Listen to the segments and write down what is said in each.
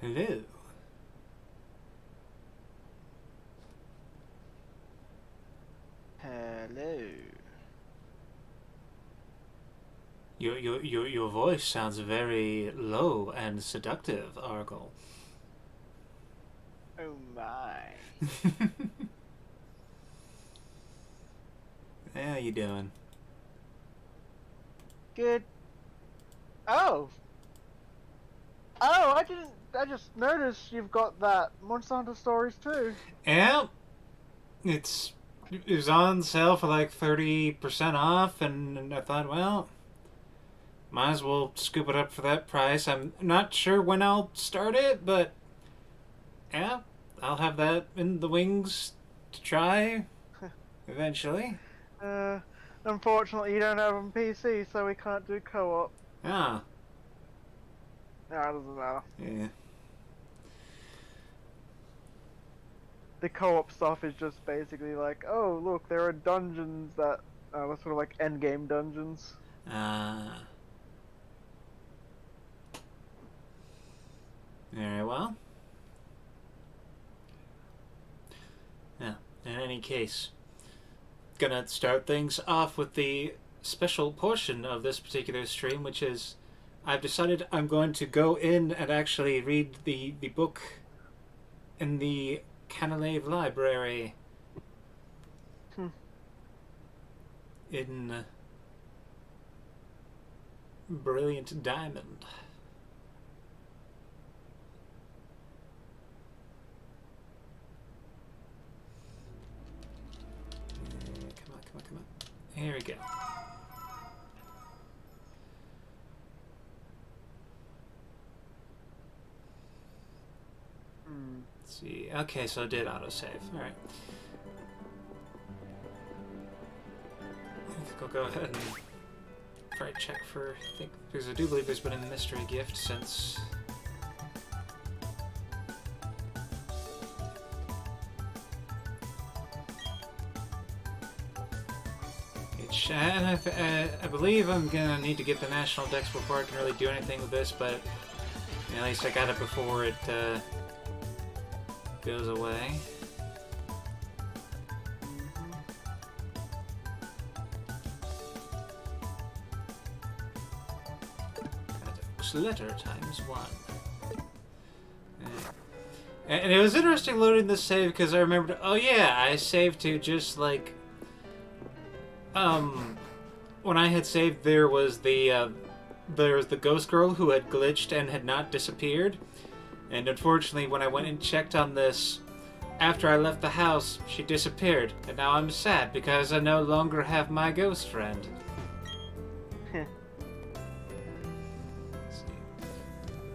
Hello. Hello. Your voice sounds very low and seductive, Argyle. Oh my. How you doing? Good. Oh. Oh, I didn't. I just noticed you've got that Monster Hunter Stories too. Yeah, it was on sale for like 30% off, and I thought, well, might as well scoop it up for that price. I'm not sure when I'll start it, but yeah, I'll have that in the wings to try eventually. uh, Unfortunately, you don't have it on PC, so we can't do co-op. Ah, No, it doesn't matter. yeah. The co-op stuff is just basically like, oh look, there are dungeons that are sort of like endgame dungeons. Ah. Very well. Yeah. In any case, gonna start things off with the special portion of this particular stream, which is I've decided I'm going to go in and actually read the book in the Canalave Library Hmm. in Brilliant Diamond. Come on, come on, come on. Here we go. Let's see. Okay, so it did autosave. Alright. I think I'll go ahead and try to check for... because I do believe there's been a mystery gift since... I believe I'm gonna need to get the National Dex before I can really do anything with this, but at least I got it before it goes away. Letter times 1. And it was interesting loading this save because I remembered, oh yeah, I saved to just like when I had saved, there was the ghost girl who had glitched and had not disappeared. And unfortunately, when I went and checked on this, after I left the house, she disappeared. And now I'm sad because I no longer have my ghost friend.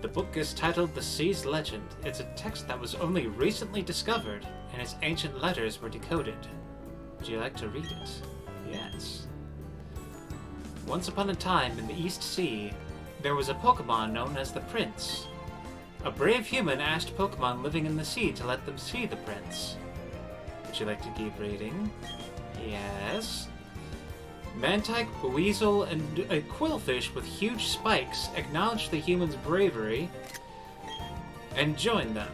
The book is titled The Sea's Legend. It's a text that was only recently discovered, and its ancient letters were decoded. Would you like to read it? Yes. Once upon a time in the East Sea, there was a Pokemon known as the Prince. A brave human asked Pokemon living in the sea to let them see the Prince. Would you like to keep reading? Yes. Mantike, Weasel, and a Quillfish with huge spikes acknowledged the human's bravery and joined them.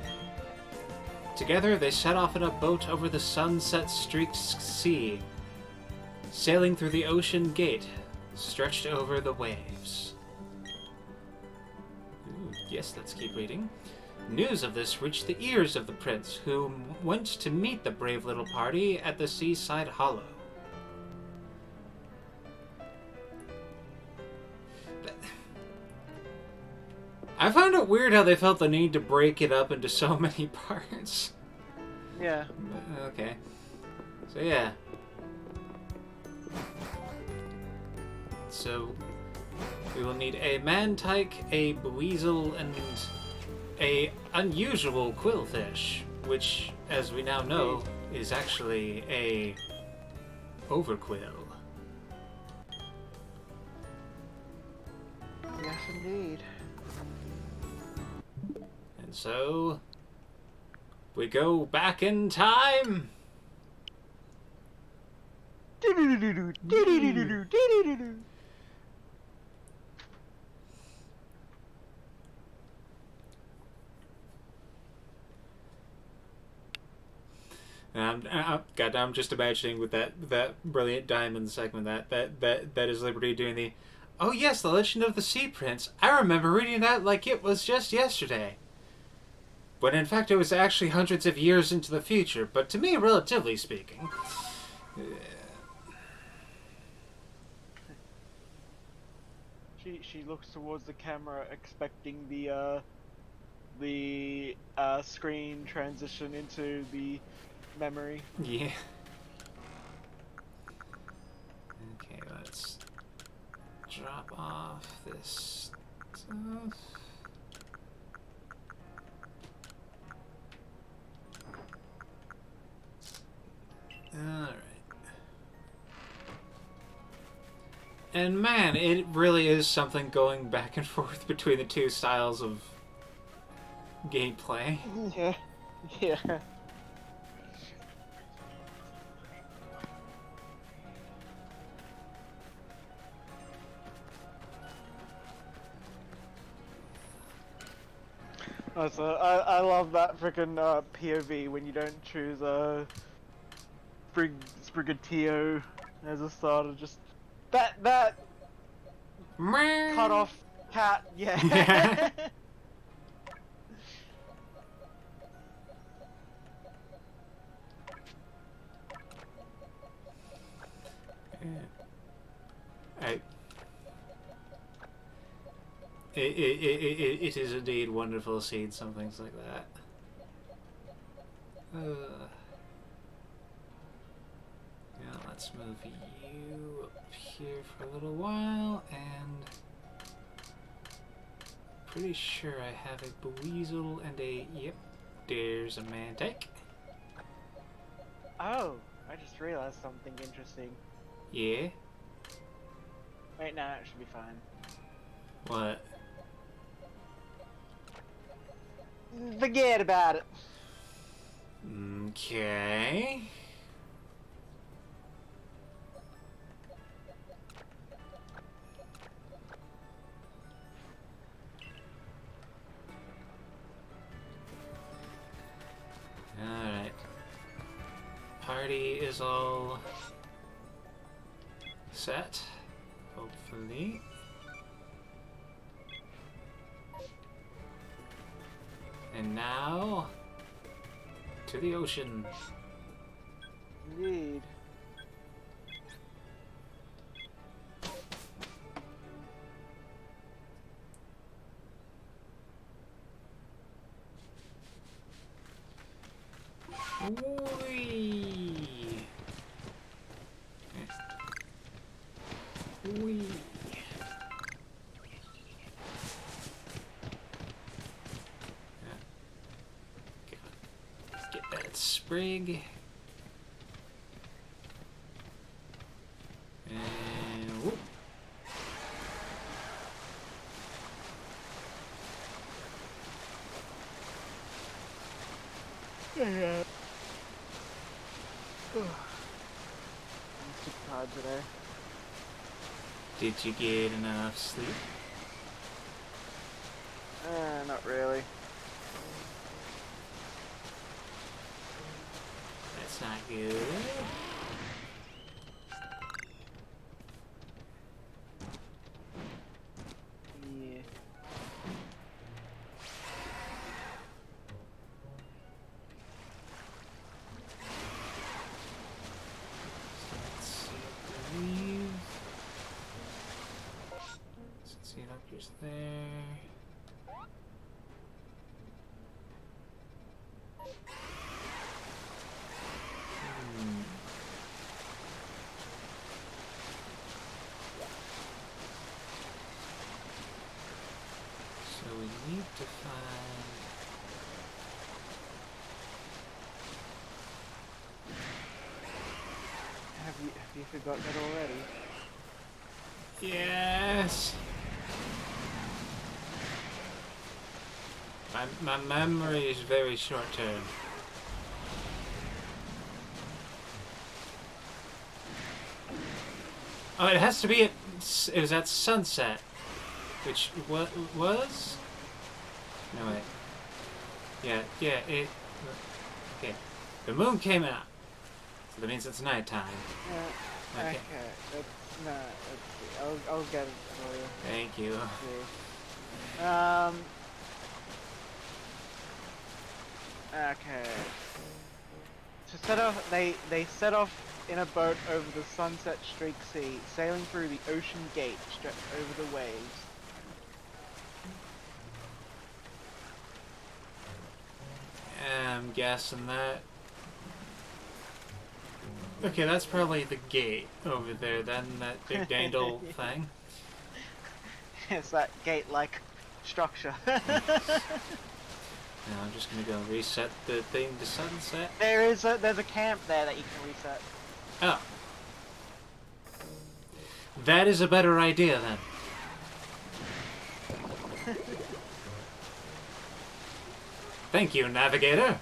Together, they set off in a boat over the sunset-streaked sea, sailing through the ocean gate, stretched over the waves. Ooh, yes, let's keep reading. News of this reached the ears of the prince, who went to meet the brave little party at the seaside hollow. I found it weird how they felt the need to break it up into so many parts. Yeah. Okay. So yeah. So we will need a Mantike, a Weasel, and a unusual Quillfish, which, as we now know, is actually a Overquill. Yes, indeed. And so we go back in time. And I'm just imagining with that brilliant diamond segment that is Liberty doing the, oh yes, the Legend of the Sea Prince. I remember reading that like it was just yesterday. But in fact, it was actually hundreds of years into the future. But to me, relatively speaking. She looks towards the camera, expecting the screen transition into the memory. Yeah. Okay, let's drop off this stuff. Alright. And man, it really is something going back and forth between the two styles of gameplay. Yeah. Yeah. Also, I love that freaking POV when you don't choose Sprigatio as a starter. Just that cut off cat. Yeah. Yeah. It is indeed wonderful seeing some things like that. Yeah, let's move you up here for a little while, and pretty sure I have a Buizel and a, yep, there's a Mantike. Oh, I just realized something interesting. Yeah? Wait, no, it should be fine. What? Forget about it. Okay. Alright. Party is all set, hopefully. And now, to the ocean. Indeed. Whee! Whee! Get that sprig. And whoop. Yeah. I'm too tired today. Did you get enough sleep? Not really. That's not good. Yeah. Let's see, I believe. Since the doctor's there. So we need to find. Have you forgotten it already? Yes. My memory is very short term. Oh, it has to be at. It was at sunset, which was. No wait. Yeah. It. Okay. The moon came out. So that means it's nighttime. Yeah. Okay. Okay. Let's see. I'll get it for you. Thank you. See. Okay. To set off, they set off in a boat over the sunset streaked sea, sailing through the ocean gate stretched over the waves. I'm guessing that. Okay, that's probably the gate over there then, that big dandle thing. It's that gate-like structure. Now I'm just gonna go reset the thing to sunset. There's a camp there that you can reset. Oh. That is a better idea then. Thank you, Navigator.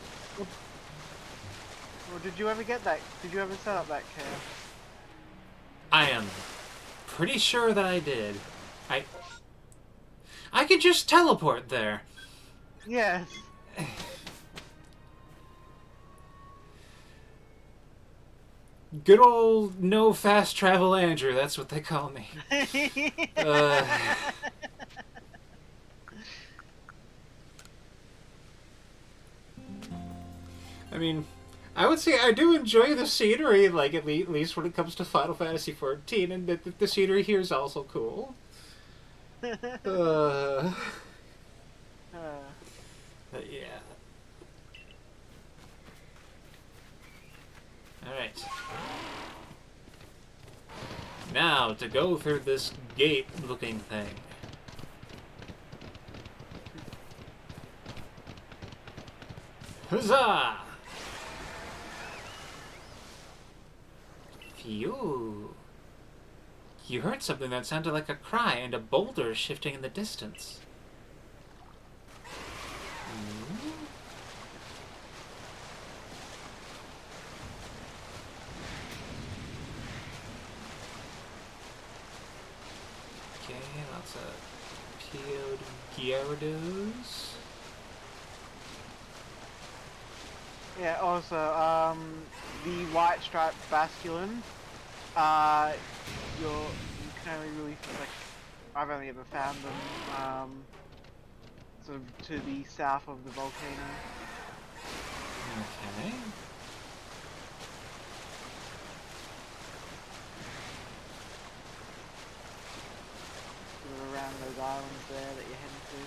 Well, did you ever get that? Did you ever set up that camp? I am pretty sure that I did. I could just teleport there. Yes. Good old no fast travel Andrew, that's what they call me. I mean, I would say I do enjoy the scenery, like at least when it comes to Final Fantasy XIV, and the scenery here is also cool. But yeah. Alright. Now, to go through this gate-looking thing. Huzzah! Phew. You heard something that sounded like a cry and a boulder shifting in the distance. Okay, lots of peeled Gyarados. Yeah. Also, the white striped basculin. You can only really like. I've only ever found them. Sort of to the south of the volcano. Okay. Sort of around those islands there that you're heading to.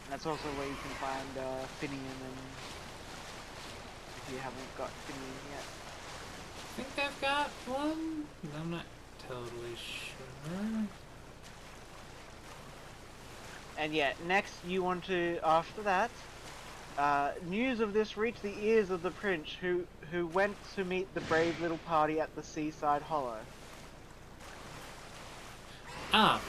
And that's also where you can find Finian, and if you haven't got Finian yet. I think I've got one. I'm not totally sure. And yeah, next you want to, after that, news of this reached the ears of the prince, who went to meet the brave little party at the seaside hollow. Ah.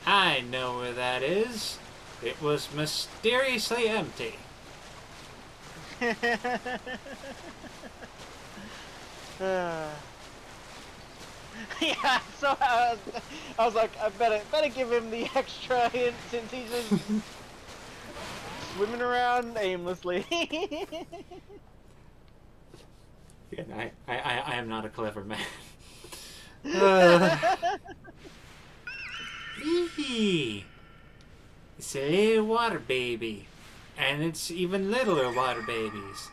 I know where that is. It was mysteriously empty. Yeah, so I was like, I better give him the extra hint since he's just swimming around aimlessly. Yeah, I am not a clever man. Eee. It's a little water baby. And it's even littler water babies.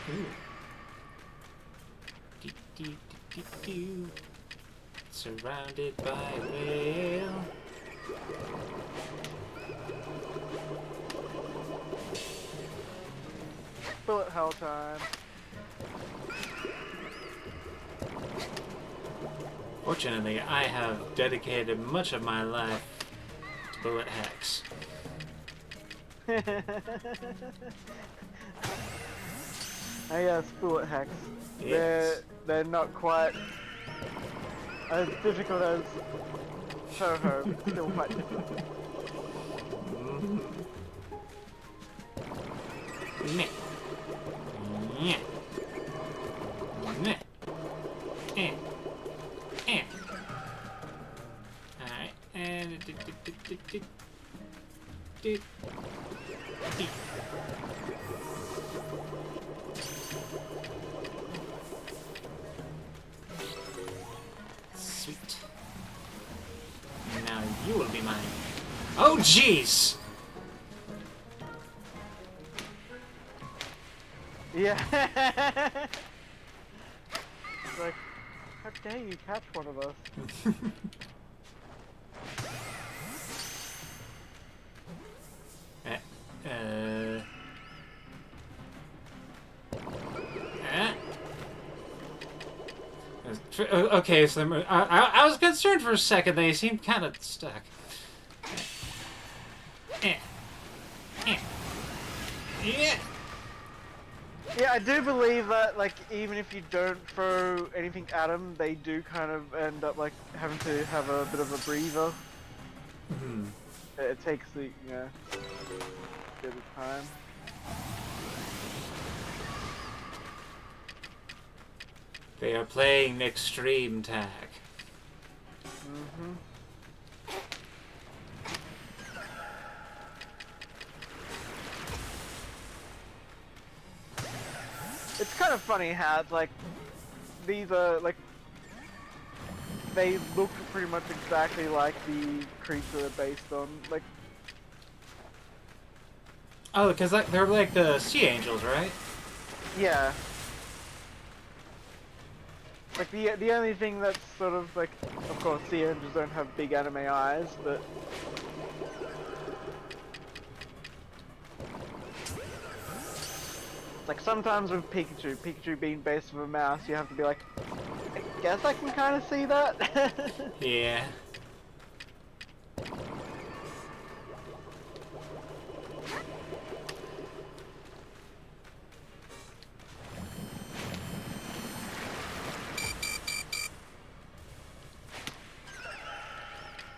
Ooh. Do, do, do, do, do. Surrounded by a whale. Bullet hell time. Fortunately, I have dedicated much of my life to bullet hacks. I guess bullet hacks. Yes. They're not quite as difficult as Toho, but still quite difficult. Meh. Yeah. And sweet. Now you will be mine. Oh, jeez! Yeah. Like, how dare you catch one of us? Okay, so I was concerned for a second. They seemed kind of stuck. Yeah. Yeah, I do believe that, like, even if you don't throw anything at them, they do kind of end up, like, having to have a bit of a breather. Mm-hmm. It takes the, bit of time. They are playing extreme tag. Mm-hmm. It's kind of funny how it's like, these are, like, they look pretty much exactly like the creature they're based on. Like, Oh, because they're like the sea angels, right? yeah. Like, the only thing that's sort of, like, of course, sea angels don't have big anime eyes, but... Like, sometimes with Pikachu being based on a mouse, you have to be like, I guess I can kind of see that. Yeah.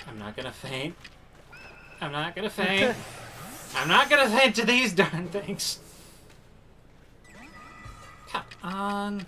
I'm not gonna faint. I'm not gonna faint. I'm not gonna faint to these darn things. Come on.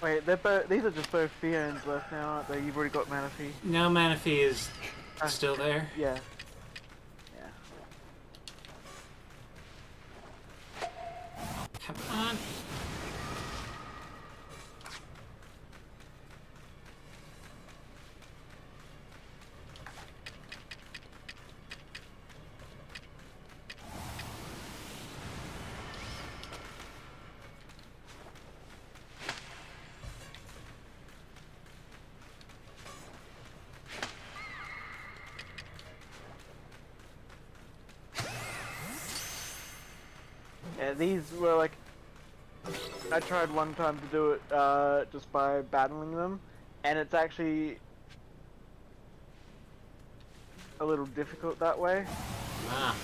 Wait, these are just both Fions left now, aren't they? You've already got Manaphy. No, Manaphy is still there. Yeah. Come on. Yeah, these were like... I tried one time to do it just by battling them, and it's actually a little difficult that way. Ah.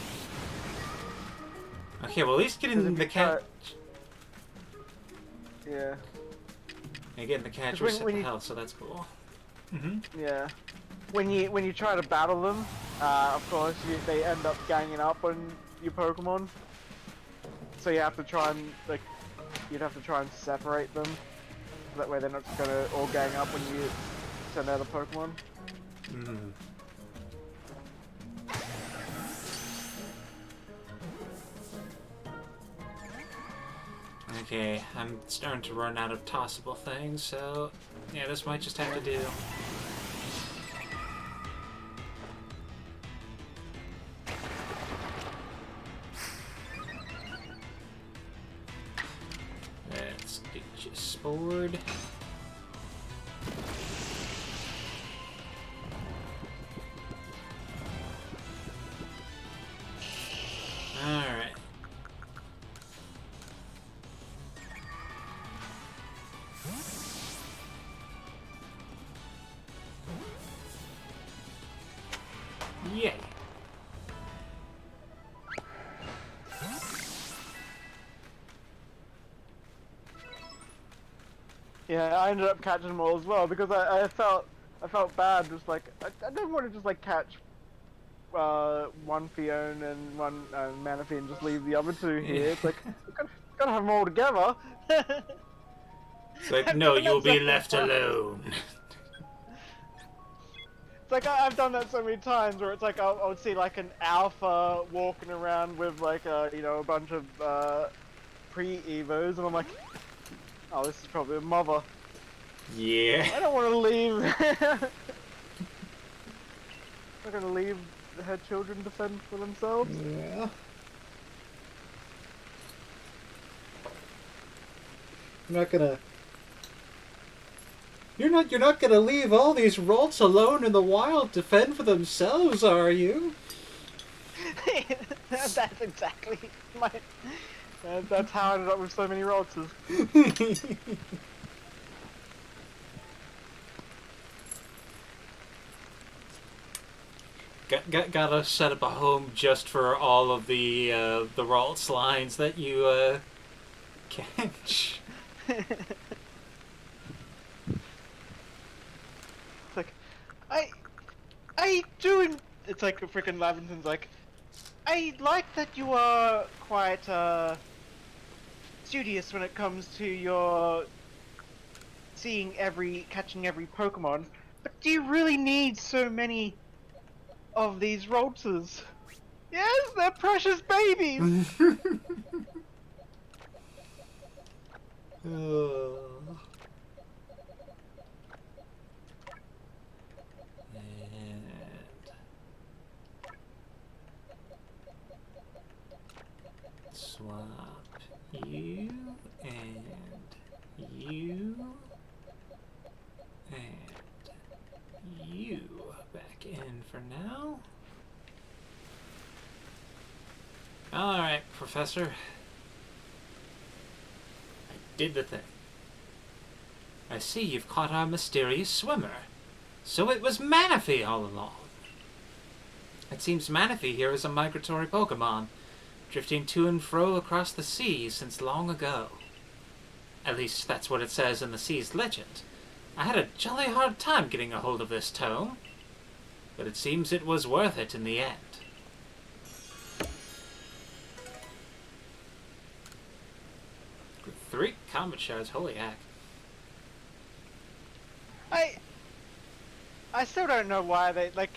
Okay, well at least getting the catch. Yeah. Yeah, getting the catch reset the health, so that's cool. Mm-hmm. Yeah. When you try to battle them, of course they end up ganging up on your Pokemon. So you have to try and you'd have to try and separate them. So that way they're not just gonna all gang up when you send out a Pokemon. Mm. Okay, I'm starting to run out of tossable things, so yeah, this might just have to do. Let's get you spored. Alright. Yeah, I ended up catching them all as well because I felt bad. Just like I didn't want to just like catch one Fiona and one Manaphy and just leave the other two here. It's like gotta have them all together. It's like, I've no, done you'll that so be many left times. alone. It's like I've done that so many times where it's like I would see like an alpha walking around with like a bunch of pre-evos and I'm like, oh, this is probably a mother. Yeah. I don't want to leave. I'm gonna leave her children to fend for themselves. Yeah. I'm not gonna. You're not gonna leave all these Ralts alone in the wild to fend for themselves, are you? That's exactly my. That's how I ended up with so many Ralters. Gotta set up a home just for all of the Ralts lines that you catch. It's like, I, I do. It's like freaking Laventon's like, I like that you are quite studious when it comes to your catching every Pokemon. But do you really need so many of these Ralters? Yes, they're precious babies. And swap you and you and you back in for now. Alright, Professor. I did the thing. I see you've caught our mysterious swimmer. So it was Manaphy all along. It seems Manaphy here is a migratory Pokemon, drifting to and fro across the seas since long ago. At least that's what it says in the sea's legend. I had a jolly hard time getting a hold of this tome, but it seems it was worth it in the end. Three combat shards, holy heck. I still don't know why they like.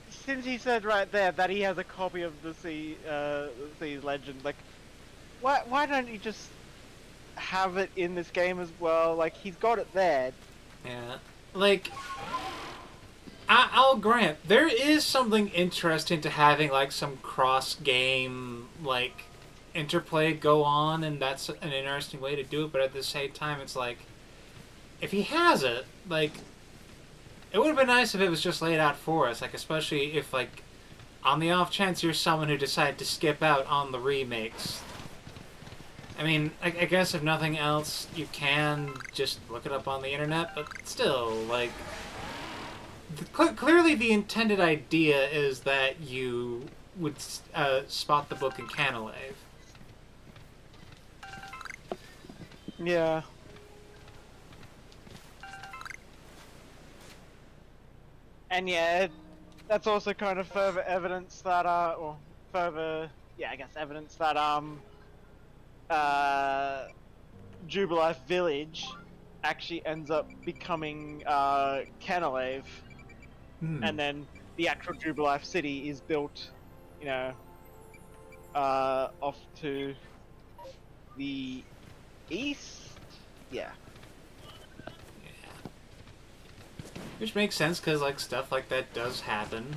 Since he said right there that he has a copy of the Sea's Legend, like, why don't you just have it in this game as well? Like, he's got it there. Yeah, like, I'll grant there is something interesting to having like some cross-game like interplay go on, and that's an interesting way to do it. But at the same time, it's like, if he has it, like, it would have been nice if it was just laid out for us, like, especially if, like, on the off chance you're someone who decided to skip out on the remakes. I mean, I guess if nothing else, you can just look it up on the internet, but still, like, clearly the intended idea is that you would spot the book in Canalave. Yeah. And yeah, that's also kind of further evidence that, or further, yeah, I guess evidence that, Jubilife Village actually ends up becoming, Canalave. And then the actual Jubilife City is built, you know, off to the east? Yeah. Which makes sense, because, like, stuff like that does happen.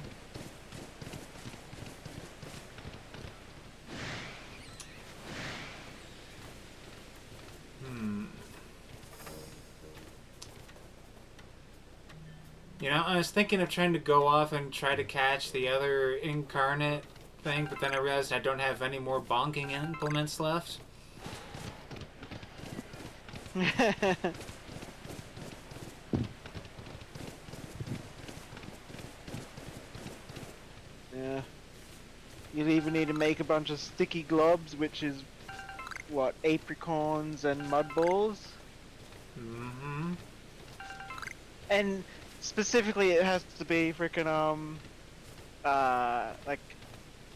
You know, I was thinking of trying to go off and try to catch the other incarnate thing, but then I realized I don't have any more bonking implements left. Yeah. You'd even need to make a bunch of sticky globs, which is, what, apricorns and mud balls? Mm-hmm. And specifically, it has to be freaking like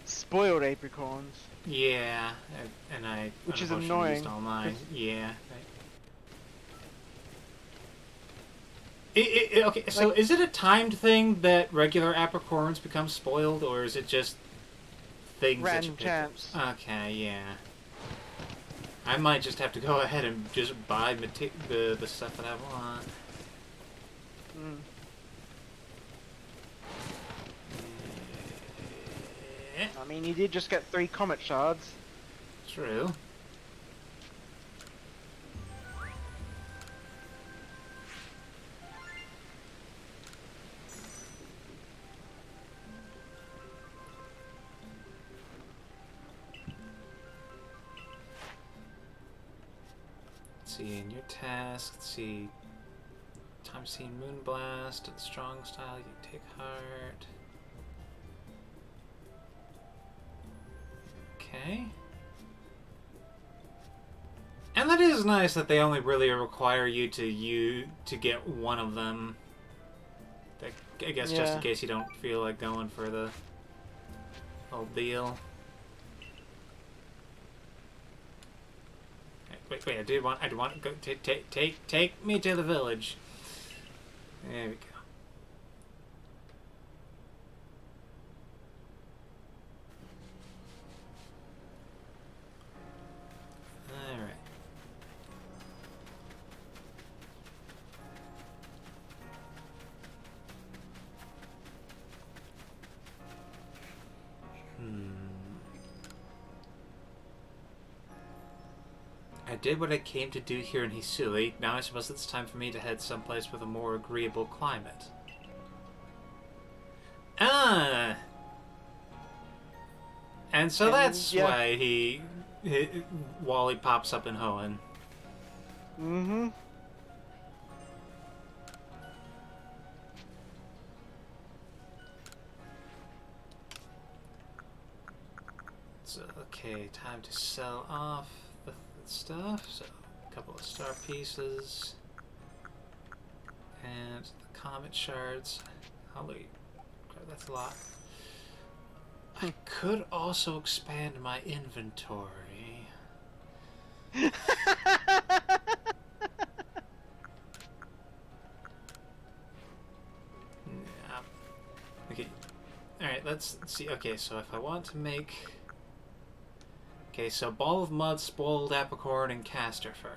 spoiled apricorns. Yeah, and I Which is unfortunately used annoying, all mine. 'cause, Yeah. Okay, so like, is it a timed thing that regular apricorns become spoiled, or is it just things that you random pick up? chance. Okay, yeah. I might just have to go ahead and just buy the stuff that I want. Mm. Eh, I mean, you did just get 3 comet shards. true. Let's see, in your task, let's see. Time seen Moonblast, at strong style, you take heart. Okay. And that is nice that they only really require you to get one of them. I guess just in Yeah. case you don't feel like going for the whole deal. Wait, I did want to go take me to the village. There we go. All right. I did what I came to do here in Hisui. Now I suppose it's time for me to head someplace with a more agreeable climate. Ah! And so that's yeah. why Wally pops up in Hoenn. Mm-hmm. So, okay, time to sell off the stuff. So, a couple of star pieces. And the comet shards. Holy crap, that's a lot. I could also expand my inventory. Yeah. Okay. Alright, let's see. Okay, so if I want to make... Okay, so Ball of Mud, Spoiled Apricorn, and Castor Fern.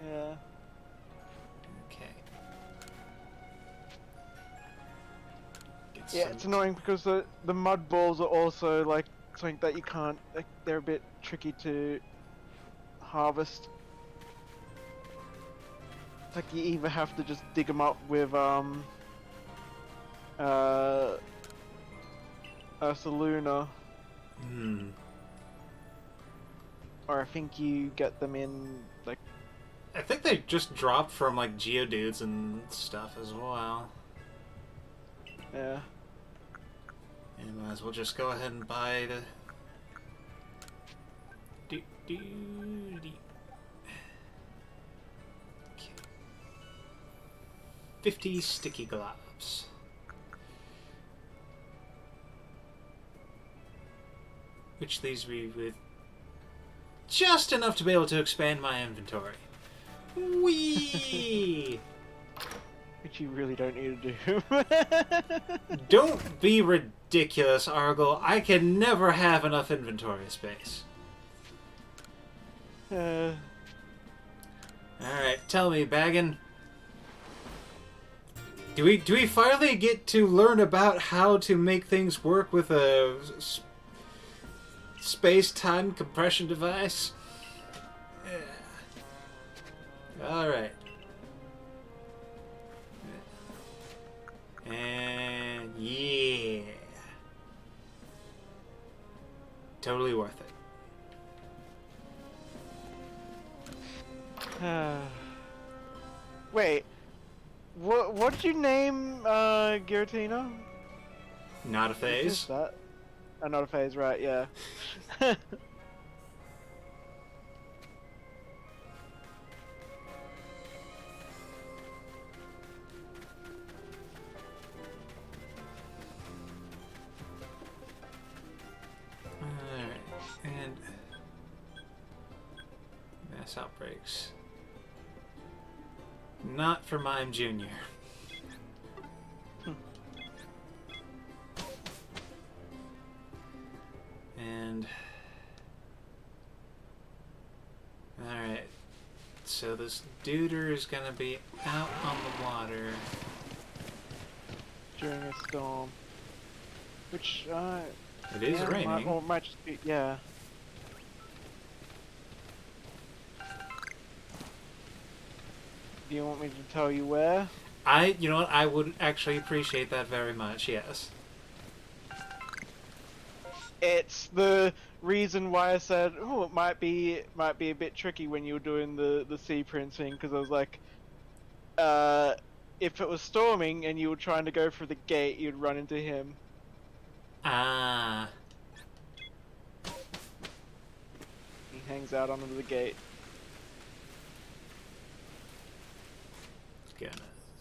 Yeah. Okay. Yeah, it's annoying because the mud balls are also like something that you can't, like, they're a bit tricky to harvest. Like, you either have to just dig them up with Ursaluna, Hmm. or I think you get them in like... I think they just dropped from like Geodudes and stuff as well. Yeah. And might as well just go ahead and buy the... Okay. 50 sticky globs. Which leaves me with just enough to be able to expand my inventory. Whee! Which you really don't need to do. Don't be ridiculous, Argyle. I can never have enough inventory space. Alright, tell me, Baggin. Do we finally get to learn about how to make things work with a space-time compression device? Yeah. Alright. And yeah. Totally worth it. Wait, what'd you name Giratina? Not a phase. Is that? Oh, not a phase, right? Yeah. Mass outbreaks. Not for Mime Jr. And... Alright. So this duder is gonna be out on the water. During a storm. Which, It is yeah, raining. might just be, yeah. Do you want me to tell you where? You know what, I would actually appreciate that very much, yes. It's the reason why I said, oh, it might be a bit tricky when you were doing the sea prince thing, because I was like, if it was storming and you were trying to go through the gate, you'd run into him. Ah. He hangs out under the gate. Gonna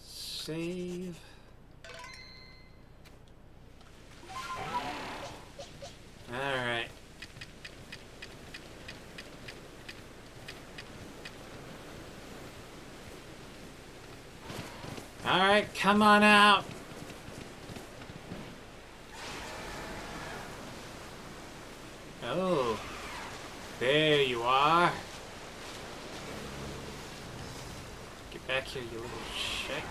save. Alright. Alright, come on out. Oh. There you are. Get back here, you little shit.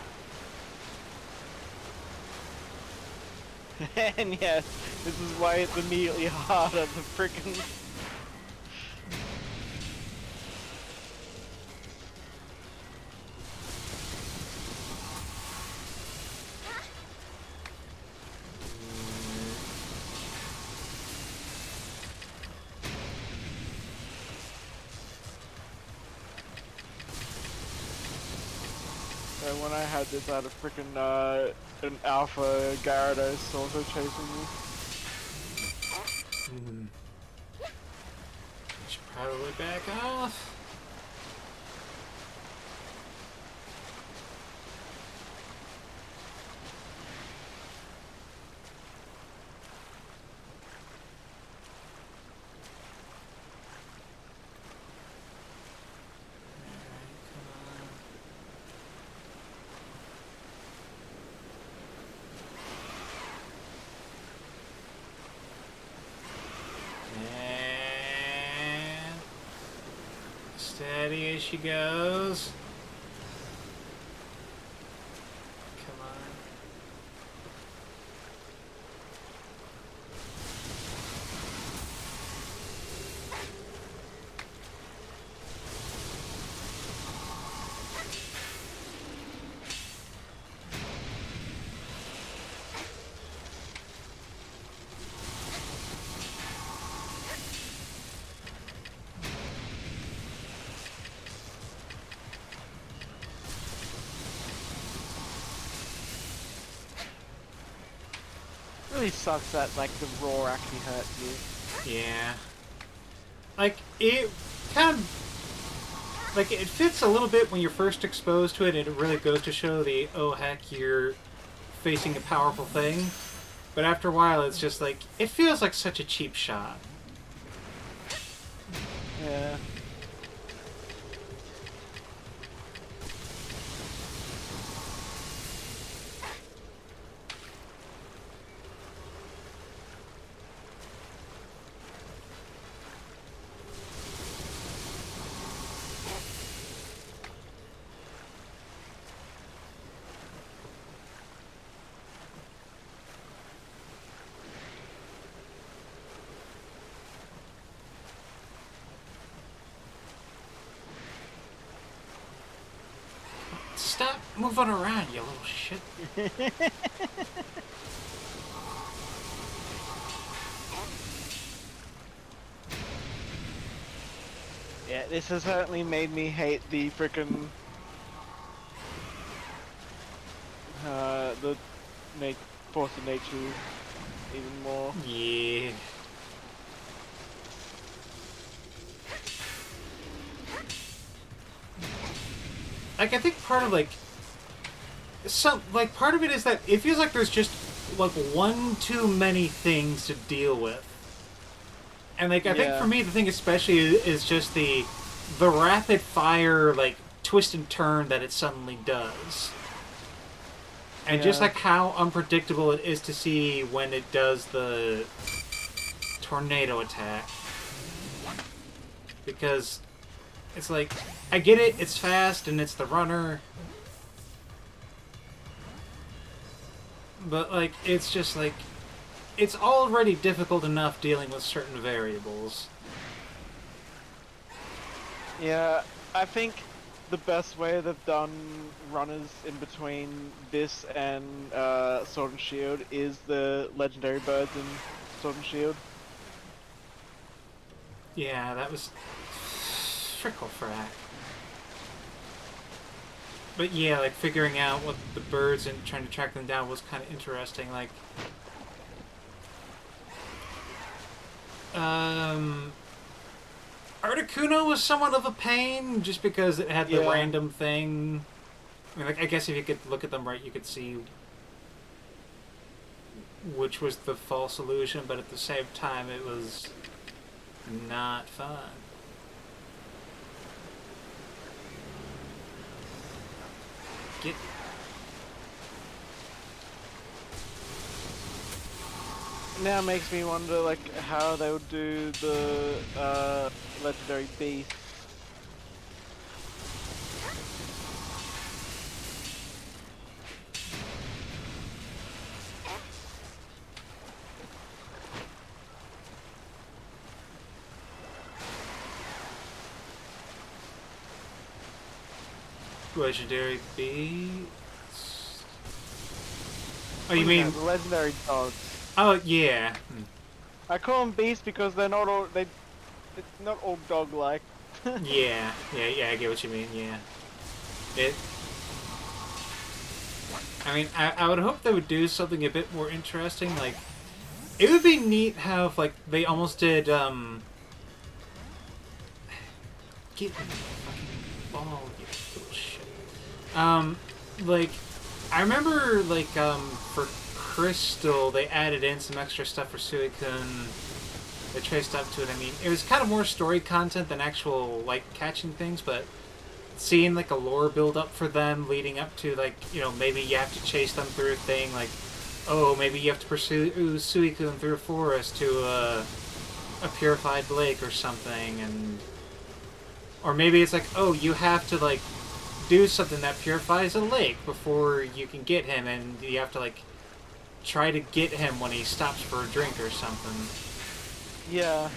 And yes, this is why it's immediately harder to frickin'... When I had this, I had a frickin' an alpha Gyarados also chasing me. Should probably back off. Steady as she goes. Come on. Really sucks that like the raw actually hurts you. Yeah. Like, it kind of... Like, it fits a little bit when you're first exposed to it, and it really goes to show the, oh heck, you're facing a powerful thing. But after a while, it's just like, it feels like such a cheap shot. Yeah. Stop moving around, you little shit. Yeah, this has certainly made me hate the frickin' the force of nature even more. Yeah. Like, I think part of, like, part of it is that it feels like there's just, like, one too many things to deal with. And, like, I think for me, the thing especially is just the the rapid fire, like, twist and turn that it suddenly does. And just like how unpredictable it is to see when it does the tornado attack. Because it's like, I get it, it's fast and it's the runner. But like, it's just like, it's already difficult enough dealing with certain variables. Yeah, I think the best way they've done runners in between this and Sword and Shield is the legendary birds in Sword and Shield. Yeah, that was frickle frack. But yeah, like figuring out what the birds and trying to track them down was kind of interesting. Like, Articuno was somewhat of a pain just because it had the random thing. I mean, like, I guess if you could look at them right, you could see which was the false illusion, but at the same time, it was not fun. Get... Now it makes me wonder, like, how they would do the legendary beast. Legendary beast? Oh, you mean... the legendary dogs. Oh, yeah. I call them beasts because they're not all, it's not all dog-like. Yeah, I get what you mean, yeah. I mean, I would hope they would do something a bit more interesting, like, it would be neat how, if, like, they almost did, Get me the fucking ball, you little shit. Like, I remember, like, for Crystal, they added in some extra stuff for Suicune. They traced up to it. I mean, it was kind of more story content than actual, like, catching things, but seeing, like, a lore build up for them leading up to, like, you know, maybe you have to chase them through a thing, like, oh, maybe you have to pursue Suicune through a forest to a purified lake or something, and... Or maybe it's like, oh, you have to, like, do something that purifies a lake before you can get him, and you have to, like, try to get him when he stops for a drink or something. Yeah.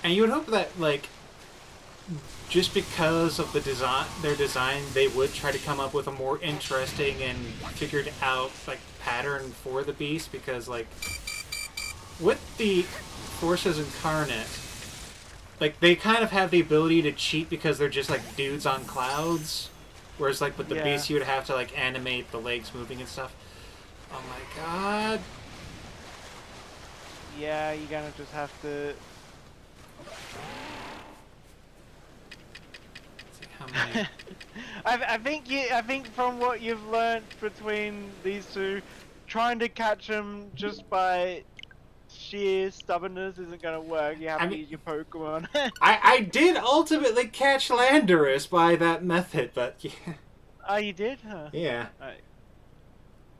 And you would hope that, like, just because of the their design, they would try to come up with a more interesting and figured out, like, pattern for the beast, because, like, with the Forces Incarnate, like, they kind of have the ability to cheat because they're just, like, dudes on clouds, whereas, like, with the beast, you would have to, like, animate the legs moving and stuff. Oh my god. Yeah, you're gonna just have to... How many? I think from what you've learnt between these two, trying to catch them just by sheer stubbornness isn't gonna work. You have to use your Pokemon. I did ultimately catch Landorus by that method, but yeah. Oh, you did? Huh. Yeah. Right.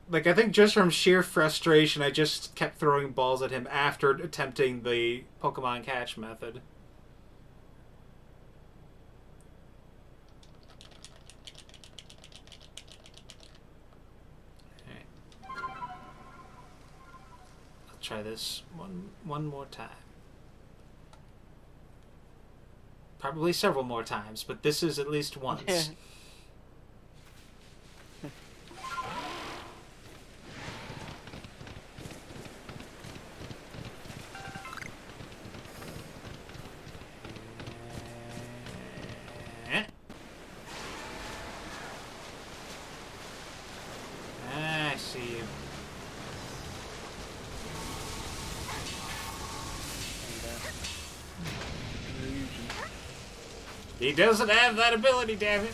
Like, I think just from sheer frustration, I just kept throwing balls at him after attempting the Pokemon catch method. Try this one more time. Probably several more times, but this is at least once. Yeah. I see you. He doesn't have that ability, damn it.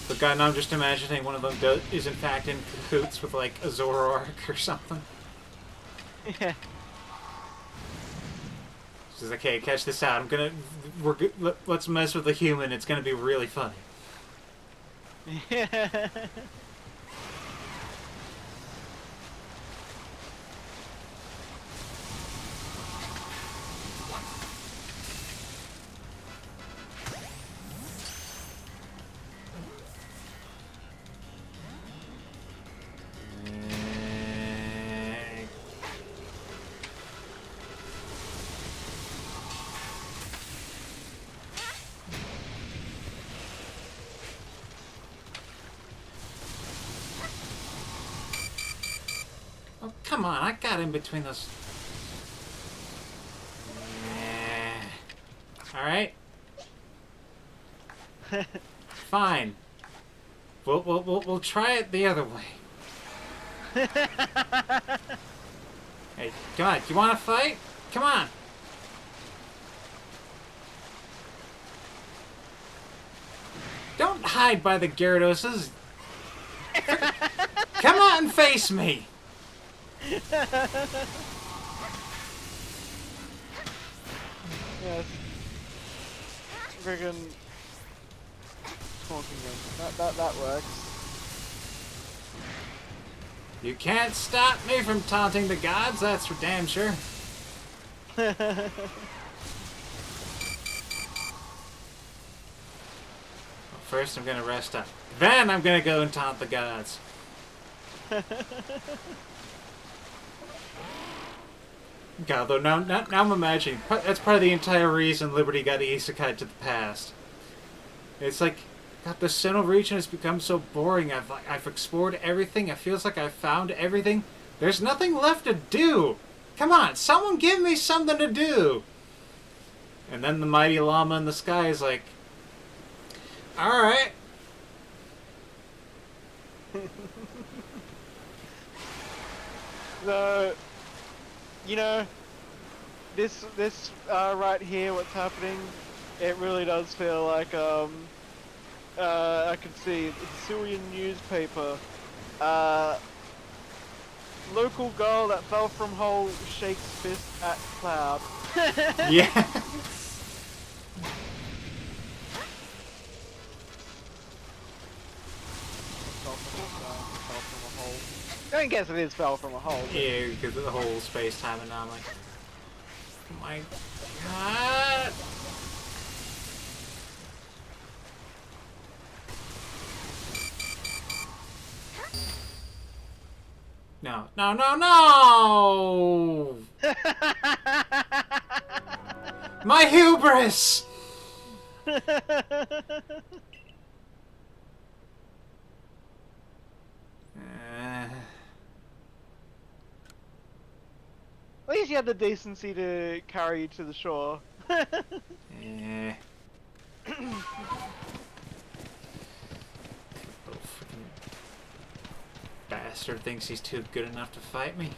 But God, now I'm just imagining one of them is in fact in cahoots with like a Zoroark or something. Yeah. She's like, hey, catch this out. Let's mess with the human. It's gonna be really funny. Yeah. Oh, come on. I got in between those. Alright. Fine. We'll try it the other way. Hey, come on. You want to fight? Come on. Don't hide by the Gyarados. Come on and face me. Yes. Friggin' talking game. That works. You can't stop me from taunting the gods, that's for damn sure. First I'm gonna rest up. Then I'm gonna go and taunt the gods. God, though now I'm imagining that's probably the entire reason Liberty got isekai to the past. It's like, God, the Sinnoh region has become so boring. I've explored everything. It feels like I've found everything. There's nothing left to do. Come on, someone give me something to do. And then the mighty llama in the sky is like, all right. So, you know, this right here, what's happening, it really does feel like I can see the Syrian newspaper. Local girl that fell from hole shakes fist at cloud. Yeah. Fell from a hole. I guess it is fell from a hole. Yeah, because of the whole space-time anomaly. Oh my God. No, no, no, no! My hubris! At least you had the decency to carry you to the shore. Eh. Little freaking bastard thinks he's too good enough to fight me.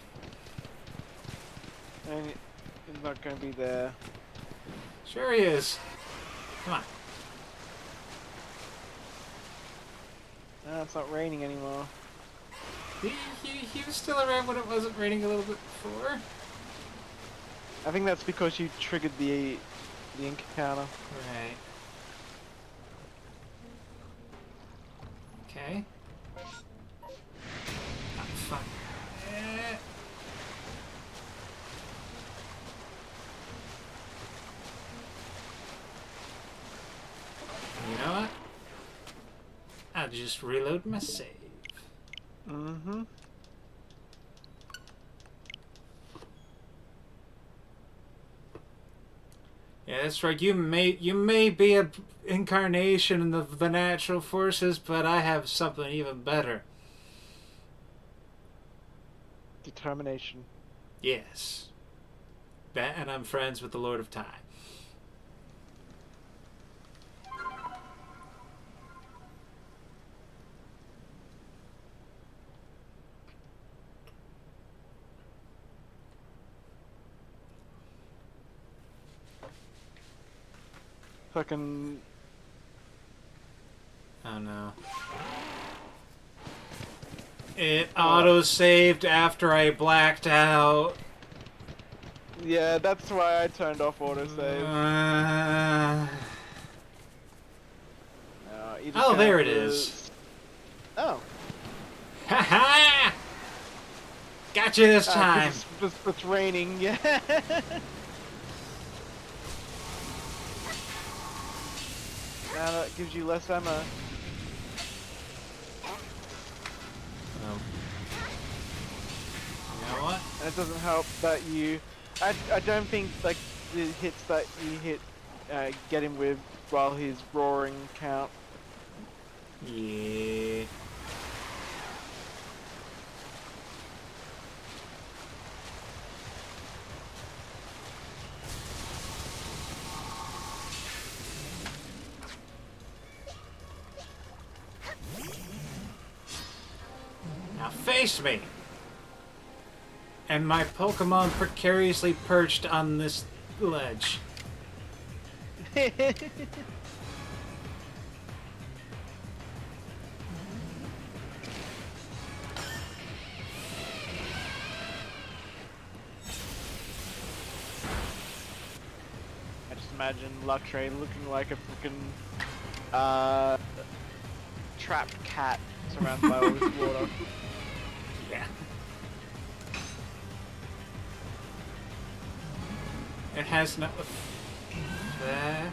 And he's not going to be there. Sure he is. Come on. It's not raining anymore. He was still around when it wasn't raining a little bit before. I think that's because you triggered the encounter. Right. Okay. Oh, fuck. You know what? I'll just reload my save. Mm-hmm. Yeah, that's right. You may be a incarnation of the natural forces, but I have something even better. Determination. Yes. That, and I'm friends with the Lord of Time. Fucking. Oh no. It auto-saved after I blacked out. Yeah, that's why I turned off autosave. No, you just Oh, gonna there have it to... is. Oh. Ha-ha! Got you this time. It's raining, yeah. Now that gives you less ammo. Oh. You know what? And it doesn't help that you... I don't think, like, the hits that you hit get him with while he's roaring count. Yeah. Now face me! And my Pokemon precariously perched on this ledge. I just imagine Luxray looking like a freaking trapped cat surrounded by all this water. Yeah. It has no... There.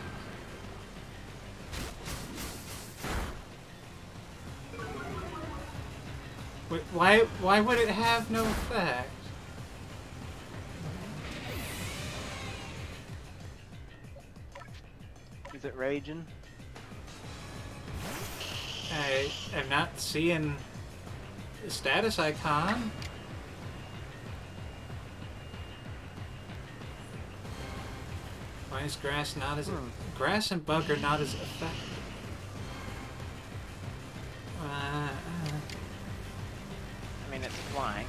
Wait, why would it have no effect? Is it raging? I am not seeing the status icon. Why is grass not as... Grass and bug are not as effective. I mean, it's flying.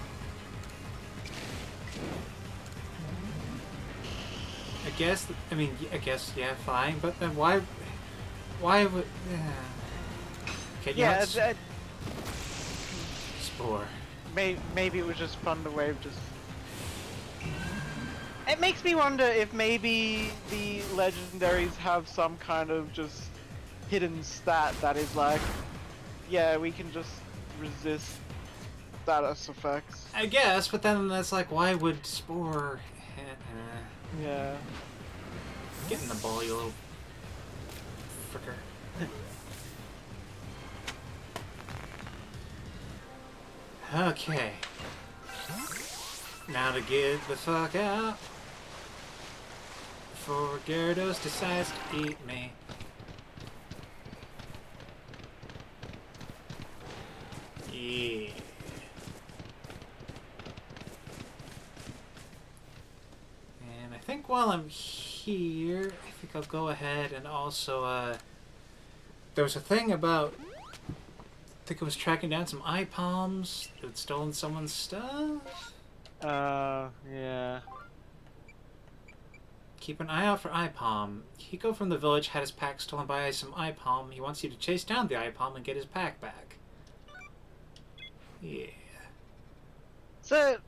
I guess, yeah, flying, but then why would... Okay, Yeah, Spore. maybe it was just fun to wave just... It makes me wonder if maybe the legendaries have some kind of just hidden stat that is like, yeah, we can just resist status effects. I guess, but then that's like, why would Spore... Yeah. Get in the ball, you little fricker. Okay. Now to get the fuck out before Gyarados decides to eat me. Yeah. And I think while I'm here, I think I'll go ahead and also, there was a thing about, I think it was tracking down some eye palms that had stolen someone's stuff. Yeah. Keep an eye out for eye palm. Hiko from the village had his pack stolen by some eye palm. He wants you to chase down the eye palm and get his pack back. Yeah. So,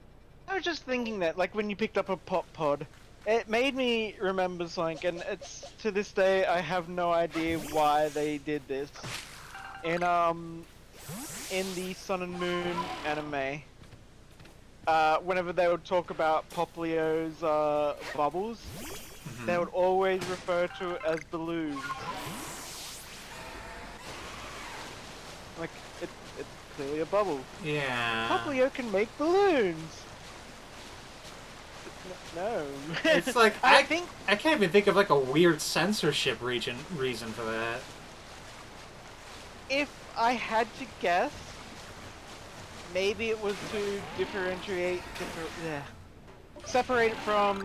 I was just thinking that, like, when you picked up a pop pod, it made me remember something, and it's, to this day, I have no idea why they did this. In the Sun and Moon anime, whenever they would talk about Poplio's, bubbles, they would always refer to it as balloons. Like, it's clearly a bubble. Yeah. Poplio can make balloons! No. It's like, I think... I can't even think of like a weird censorship reason for that. If I had to guess, maybe it was to separate it from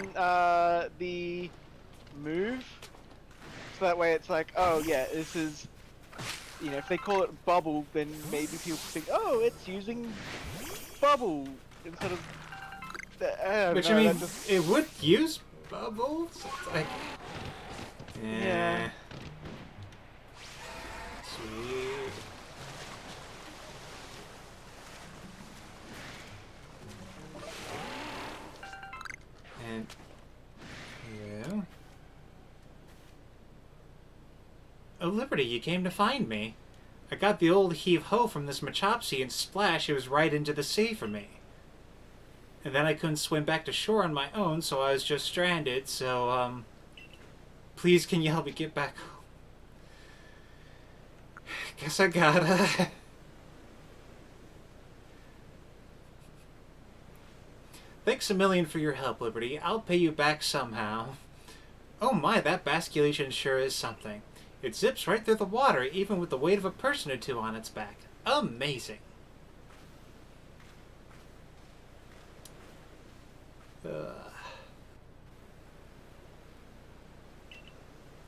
the move, so that way it's like, oh yeah, this is, you know, if they call it bubble, then maybe people think, oh, it's using bubble instead of. Which, I mean, it would use bubbles. It's like, yeah. Oh, Liberty, you came to find me. I got the old heave-ho from this Machopsy, and splash, it was right into the sea for me. And then I couldn't swim back to shore on my own, so I was just stranded, so, please can you help me get back home? Guess I gotta... Thanks a million for your help, Liberty. I'll pay you back somehow. Oh my, that basculation sure is something. It zips right through the water, even with the weight of a person or two on its back. Amazing.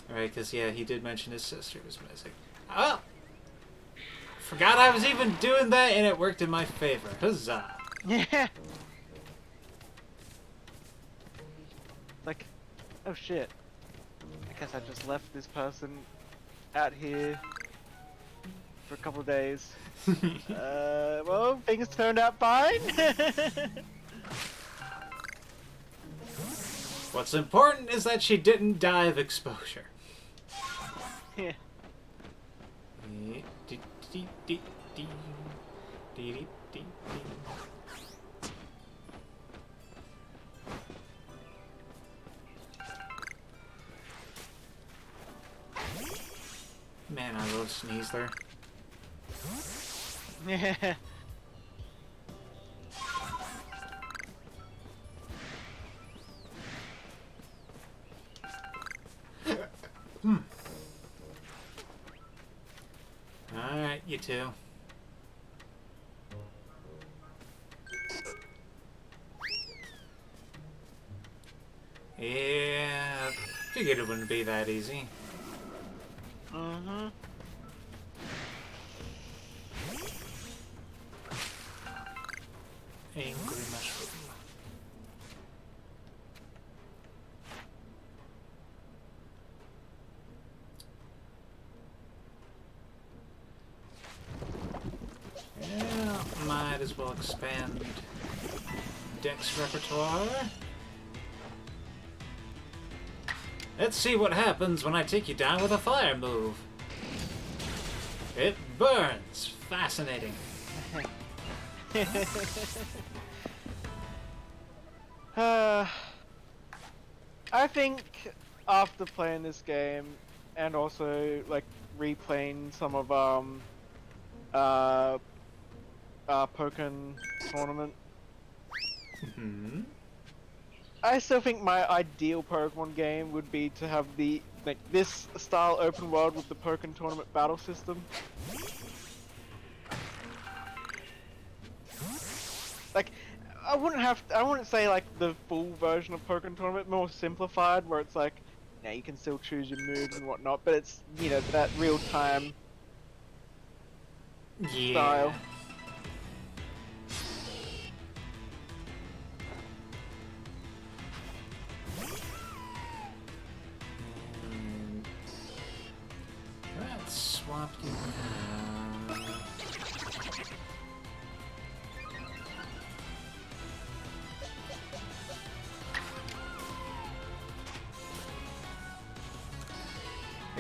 Alright, because, yeah, he did mention his sister was missing. Oh! Forgot I was even doing that, and it worked in my favor. Huzzah! Yeah. Like, oh shit. I guess I just left this person out here for a couple of days. Well, things turned out fine. What's important is that she didn't die of exposure. Yeah. Man, I love Sneasler. Yeah. Alright, you two. Yeah, figured it wouldn't be that easy. Mm-hmm. Angry mushroom. Yeah, might as well expand Dex repertoire. Let's see what happens when I take you down with a fire move. It burns. Fascinating. I think after playing this game and also like replaying some of Pokken Tournament, I still think my ideal Pokemon game would be to have the this style open world with the Pokken Tournament battle system. Like, I wouldn't say like the full version of Pokken Tournament, more simplified, where it's like, yeah, you can still choose your moves and whatnot, but it's, you know, that real time style. Let's swap you.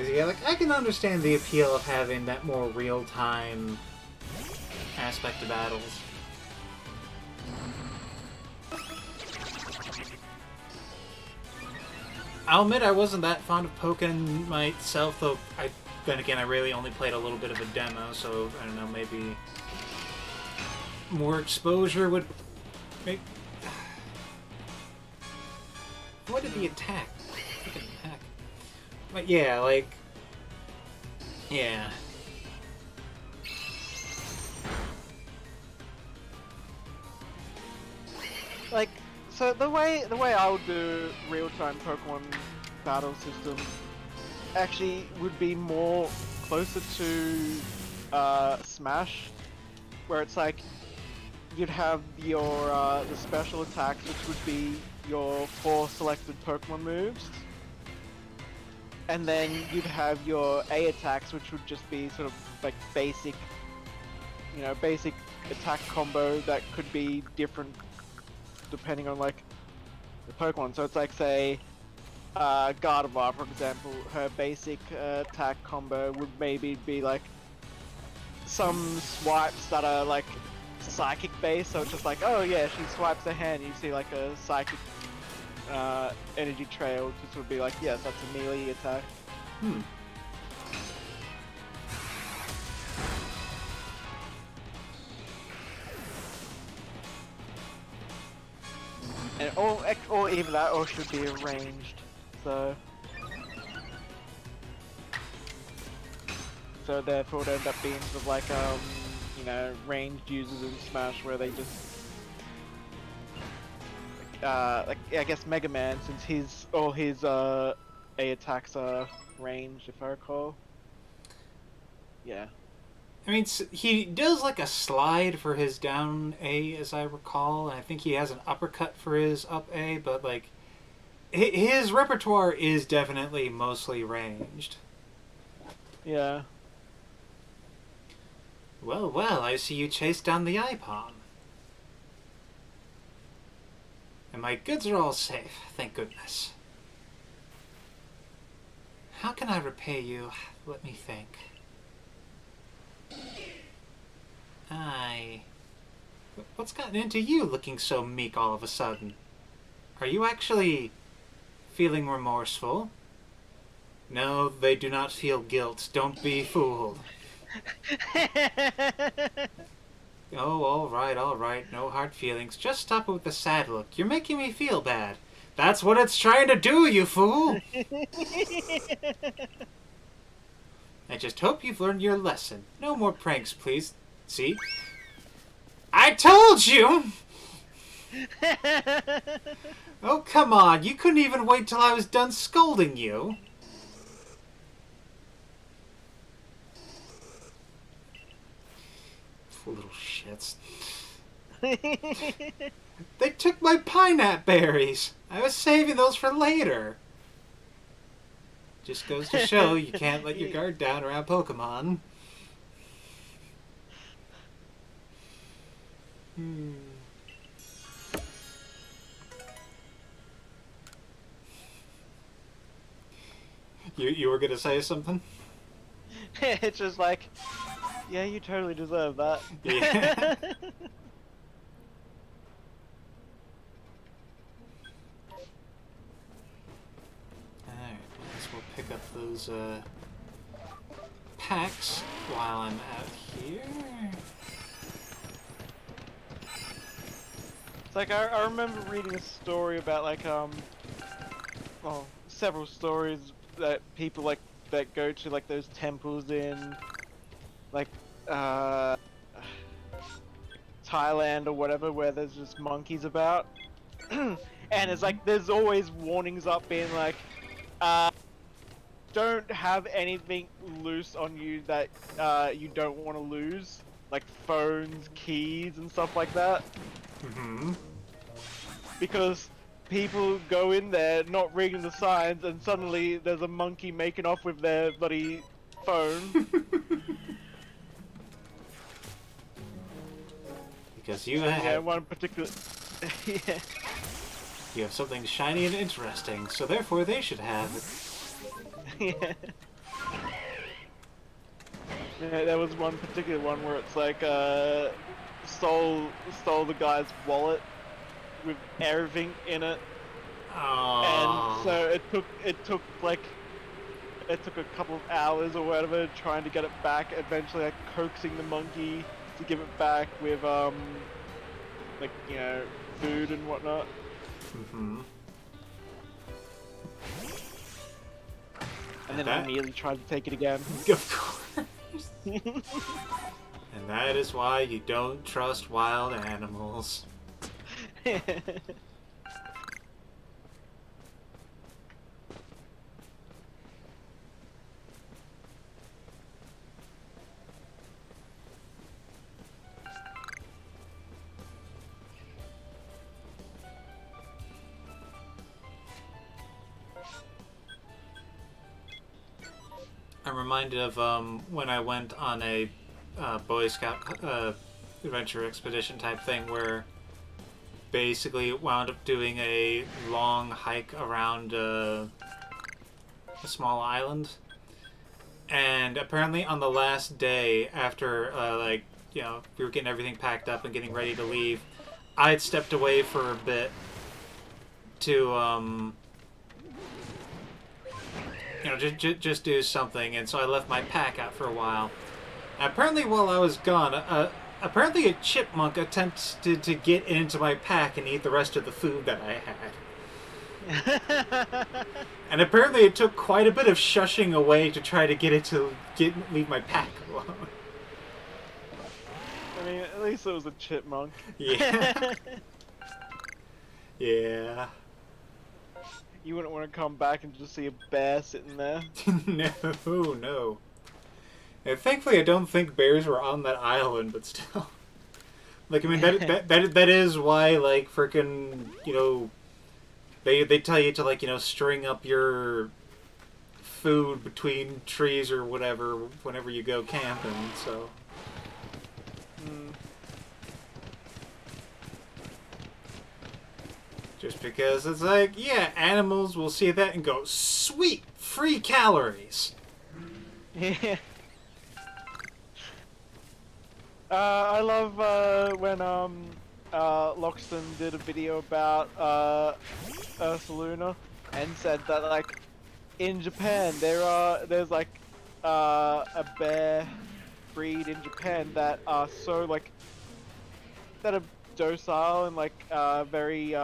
Yeah, like, I can understand the appeal of having that more real-time aspect to battles. I'll admit I wasn't that fond of Pokken myself, though then again, I really only played a little bit of a demo, so, I don't know, maybe more exposure would make... What did he attack? Freaking heck. But yeah, like... Yeah. Like, so the way I would do real-time Pokemon battle system actually would be more closer to Smash, where it's like you'd have your the special attacks, which would be your 4 selected Pokemon moves, and then you'd have your A attacks, which would just be sort of like basic, you know, basic attack combo that could be different depending on like the Pokemon. So it's like, say, Gardevoir, for example, her basic attack combo would maybe be like some swipes that are like psychic based, so it's just like, oh yeah, she swipes her hand, you see like a psychic energy trail, just would be like, yes, that's a melee attack. Hmm. And or even that, or should be ranged. So therefore, it end up being sort of like you know, ranged users in Smash where they just like I guess Mega Man, since all his A attacks are ranged, if I recall. Yeah. I mean, he does like a slide for his down A, as I recall, and I think he has an uppercut for his up A, but like his repertoire is definitely mostly ranged. Yeah. Well, well, I see you chased down the Ipom. And my goods are all safe, thank goodness. How can I repay you? Let me think. What's gotten into you looking so meek all of a sudden? Are you actually feeling remorseful? No, they do not feel guilt. Don't be fooled. Oh, all right. No hard feelings. Just stop it with the sad look. You're making me feel bad. That's what it's trying to do, you fool! I just hope you've learned your lesson. No more pranks, please. See? I told you! Oh, come on. You couldn't even wait till I was done scolding you. Little shits. They took my pineapple berries. I was saving those for later. Just goes to show you can't let your guard down around Pokemon. You were gonna say something? It's just like, yeah, you totally deserve that. Yeah. Alright, I guess we'll pick up those packs while I'm out here. It's like I remember reading a story about like well, several stories that people like that go to like those temples in like Thailand or whatever where there's just monkeys about. And it's like there's always warnings up being like don't have anything loose on you that you don't want to lose, like phones, keys and stuff like that. Mm-hmm. Because people go in there not reading the signs and suddenly there's a monkey making off with their bloody phone. Because you have one particular yeah. You have something shiny and interesting, so therefore they should have it. Yeah. Yeah, there was one particular one where it's like stole the guy's wallet with everything in it. Aww. And so it took a couple of hours or whatever trying to get it back, eventually like coaxing the monkey to give it back with like, you know, food and whatnot. Mm-hmm. And then immediately tried to take it again. Of course. And that is why you don't trust wild animals. I'm reminded of when I went on a Boy Scout adventure expedition type thing where basically wound up doing a long hike around a small island. And apparently on the last day, after, like, you know, we were getting everything packed up and getting ready to leave, I had stepped away for a bit to, you know, just do something, and so I left my pack out for a while. And apparently while I was gone, apparently a chipmunk attempted to get into my pack and eat the rest of the food that I had. And apparently it took quite a bit of shushing away to try to get it to leave my pack alone. I mean, at least it was a chipmunk. Yeah. Yeah. You wouldn't want to come back and just see a bear sitting there. No. And thankfully I don't think bears were on that island, but still. Like, I mean, that is why, like, frickin', you know, they tell you to, like, you know, string up your food between trees or whatever whenever you go camping, so. Just because it's like, yeah, animals will see that and go, sweet, free calories. Yeah. I love when Loxton did a video about Ursaluna and said that, like, in Japan there's like a bear breed in Japan that are so, like, that are docile and, like, very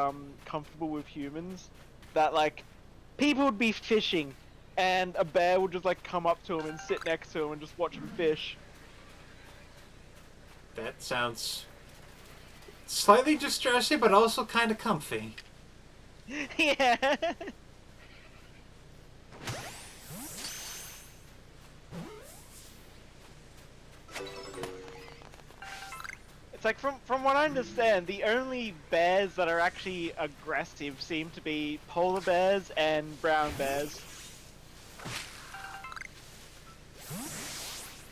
comfortable with humans, that, like, people would be fishing and a bear would just, like, come up to him and sit next to him and just watch him fish. That sounds slightly distressing, but also kind of comfy. Yeah. It's like, from what I understand, the only bears that are actually aggressive seem to be polar bears and brown bears.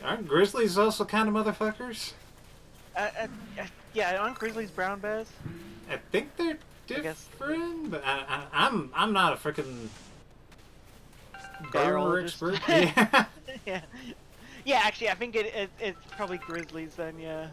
Aren't grizzlies also kind of motherfuckers? Yeah, aren't grizzlies brown bears? I think they're different, but I'm not a freaking bear expert. Yeah. Yeah. Yeah, actually, I think it's probably grizzlies then, yeah.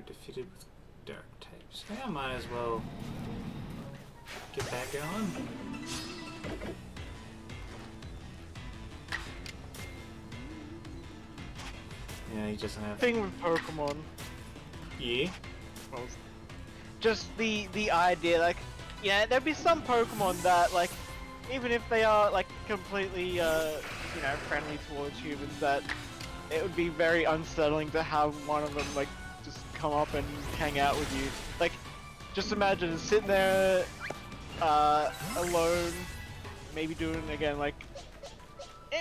Defeated with dark types. Yeah, I might as well get that going. Yeah, he doesn't have. Thing with Pokemon. Yeah. Well, just the idea, like, yeah, there'd be some Pokemon that, like, even if they are, like, completely, you know, friendly towards humans, that it would be very unsettling to have one of them, like, just come up and hang out with you. Like, just imagine sitting there, alone, maybe doing, again, like,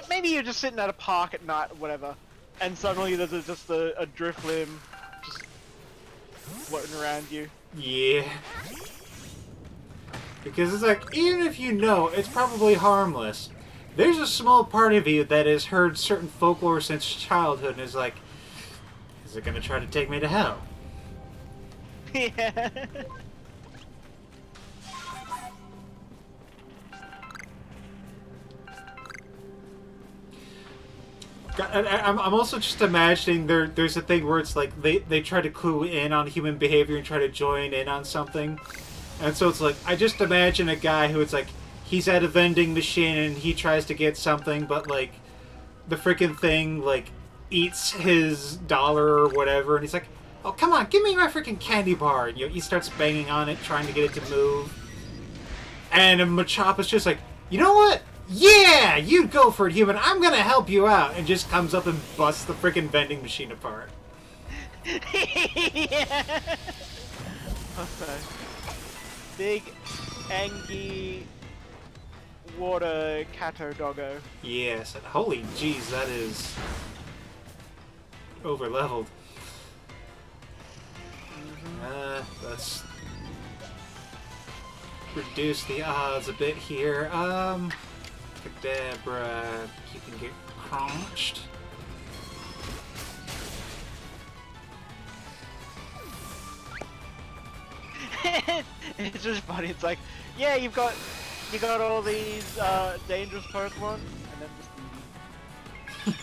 maybe you're just sitting at a park at night or whatever, and suddenly there's just a Driflim just floating around you. Yeah. Because it's like, even if you know it's probably harmless, there's a small part of you that has heard certain folklore since childhood and is like, is it gonna try to take me to hell? Yeah. I'm also just imagining there's a thing where it's like they try to clue in on human behavior and try to join in on something. And so it's like, I just imagine a guy who it's like, he's at a vending machine and he tries to get something, but like, the freaking thing, like, eats his dollar or whatever, and he's like, oh, come on, give me my freaking candy bar. And he starts banging on it, trying to get it to move. And Machop is just like, you know what? Yeah, you go for it, human. I'm gonna help you out. And just comes up and busts the freaking vending machine apart. Yeah. Okay. Big Angie Water Cato Doggo. Yes, and holy jeez, that is over leveled. Let's reduce the odds a bit here. Kadabra, you can get crunched. It's just funny. It's like, yeah, you got all these dangerous Pokemon, and then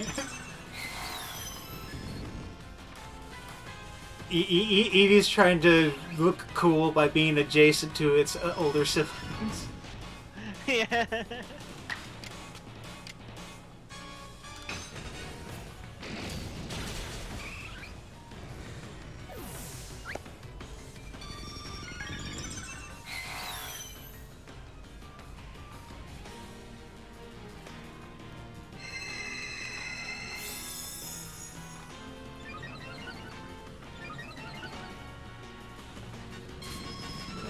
just Eevee's trying to look cool by being adjacent to its older siblings. yeah.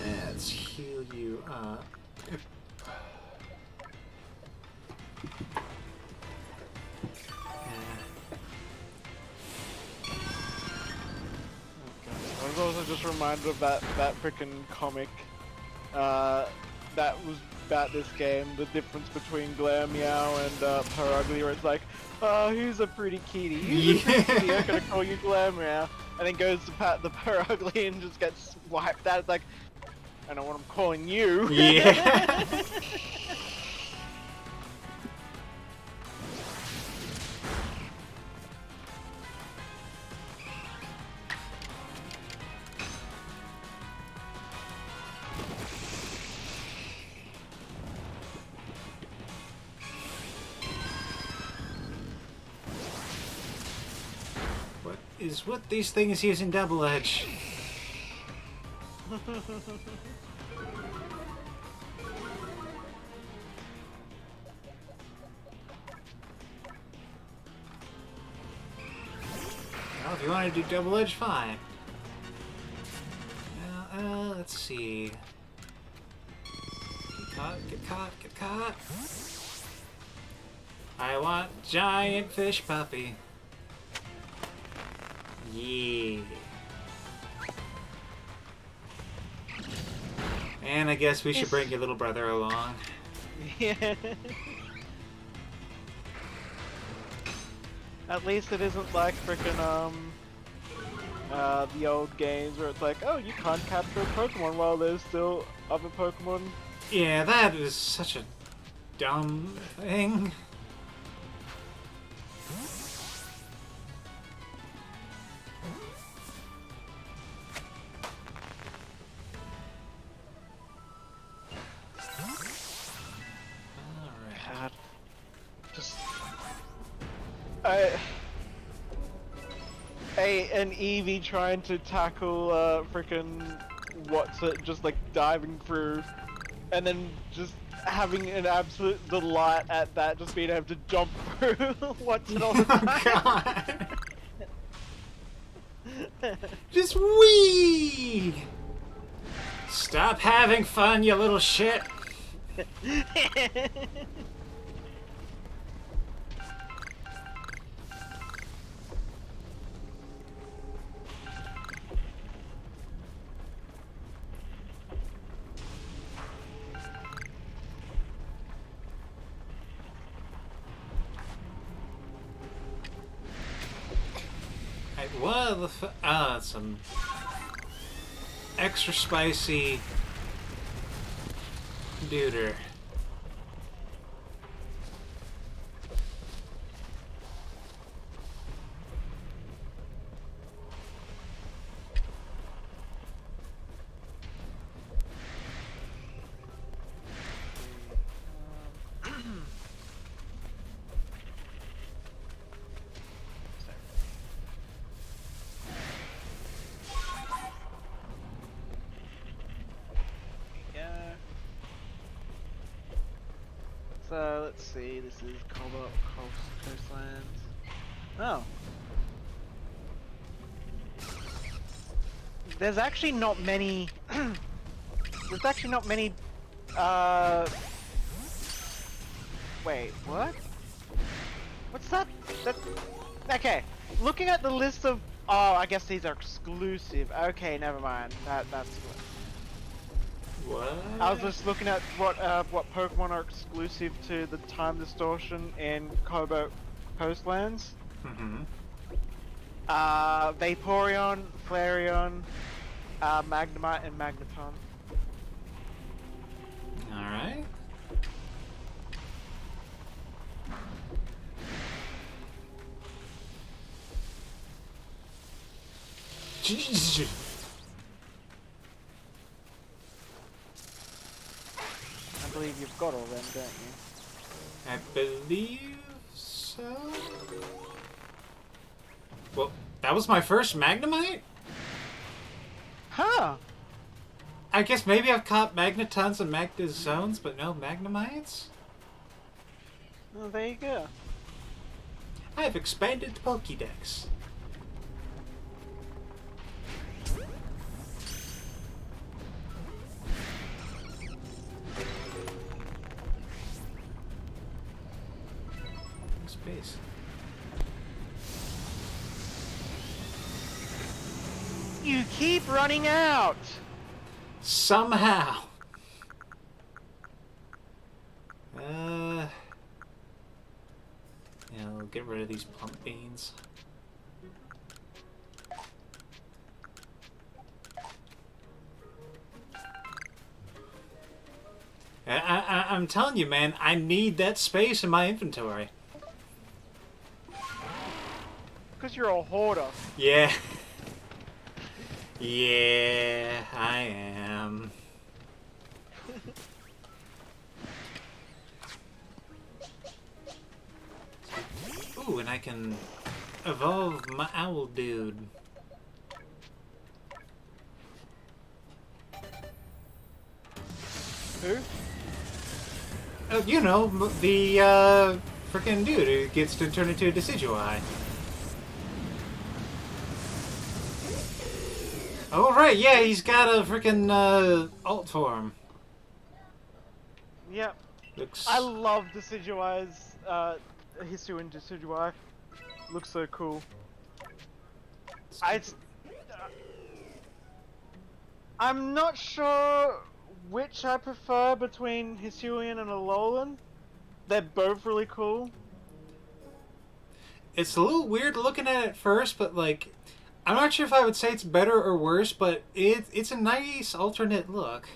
Let's heal you up. I was also just reminded of that freaking comic that was about this game, the difference between Glare Meow and Perugly, where it's like, oh, who's a pretty kitty? Who's a pretty kitty? I'm gonna call you Glare Meow. And then goes to pat the Perugly and just gets wiped out. It's like, I know what I'm calling you. Yeah. What is with these things using double edge? Well, if you want to do double edge, fine. Now, let's see. Get caught, get caught, get caught. I want giant fish puppy. Yeah. And I guess we should bring your little brother along. Yeah. At least it isn't like frickin' the old games where it's like, oh, you can't capture a Pokemon while there's still other Pokemon. Yeah, that is such a dumb thing. God. Just... an Eevee trying to tackle frickin' what's it, just like diving through, and then just having an absolute delight at that, just being able to jump through what's it all the time. God. Just wee! Stop having fun, you little shit! What the some extra spicy duder. So let's see, this is Coastlands. Oh. There's actually not many there's actually not many Wait, what? What's that? Okay, looking at the list of... Oh, I guess these are exclusive. Okay, never mind. That's good. What? I was just looking at what Pokemon are exclusive to the Time Distortion in Kobo Coastlands. Mm-hmm. Vaporeon, Flareon, Magnemite, and Magneton. Alright. Jeez. I believe you've got all them, don't you? I believe so. Well, that was my first Magnemite? Huh! I guess maybe I've caught Magnetons and Magnezones, but no Magnemites? Well, there you go. I have expanded the Pokédex. Space. You keep running out! Somehow. Yeah, we'll get rid of these pump beans. I'm telling you, man, I need that space in my inventory. Because you're a hoarder. Yeah. Yeah, I am. Ooh, and I can evolve my owl dude. Who? You know, the freaking dude who gets to turn into a Decidueye. Oh right, yeah, he's got a freaking alt form. Yep. Looks. I love Decidueye's Hisuian Decidueye. Looks so cool. I'm not sure which I prefer between Hisuian and Alolan. They're both really cool. It's a little weird looking at it first, but like, I'm not sure if I would say it's better or worse, but it's a nice alternate look.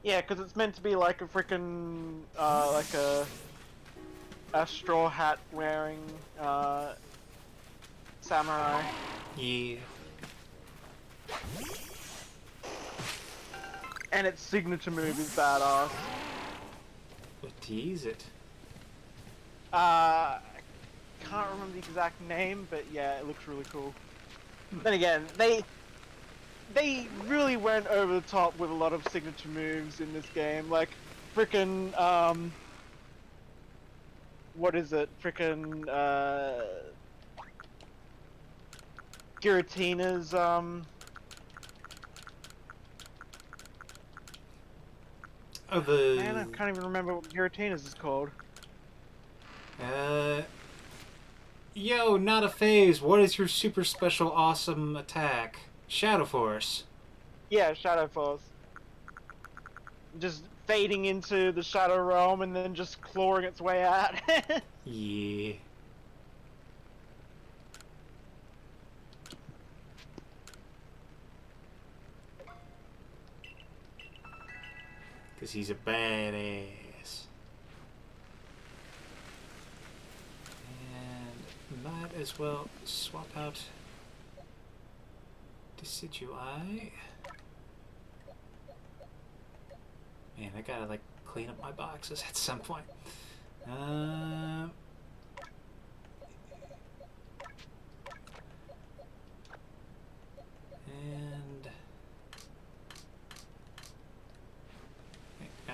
Yeah, because it's meant to be like a freaking like a straw hat wearing samurai. Yeah. And its signature move is badass. But tease it. Can't remember the exact name, but yeah, it looks really cool. Then again, they really went over the top with a lot of signature moves in this game, like frickin' what is it? Frickin' Giratina's Oh, the man, I can't even remember what Giratina's is called. Yo, not a phase. What is your super special awesome attack? Shadow Force. Yeah, Shadow Force. Just fading into the Shadow Realm and then just clawing its way out. Yeah. Because he's a badass. And might as well swap out Decidueye. Man, I gotta like clean up my boxes at some point. And no,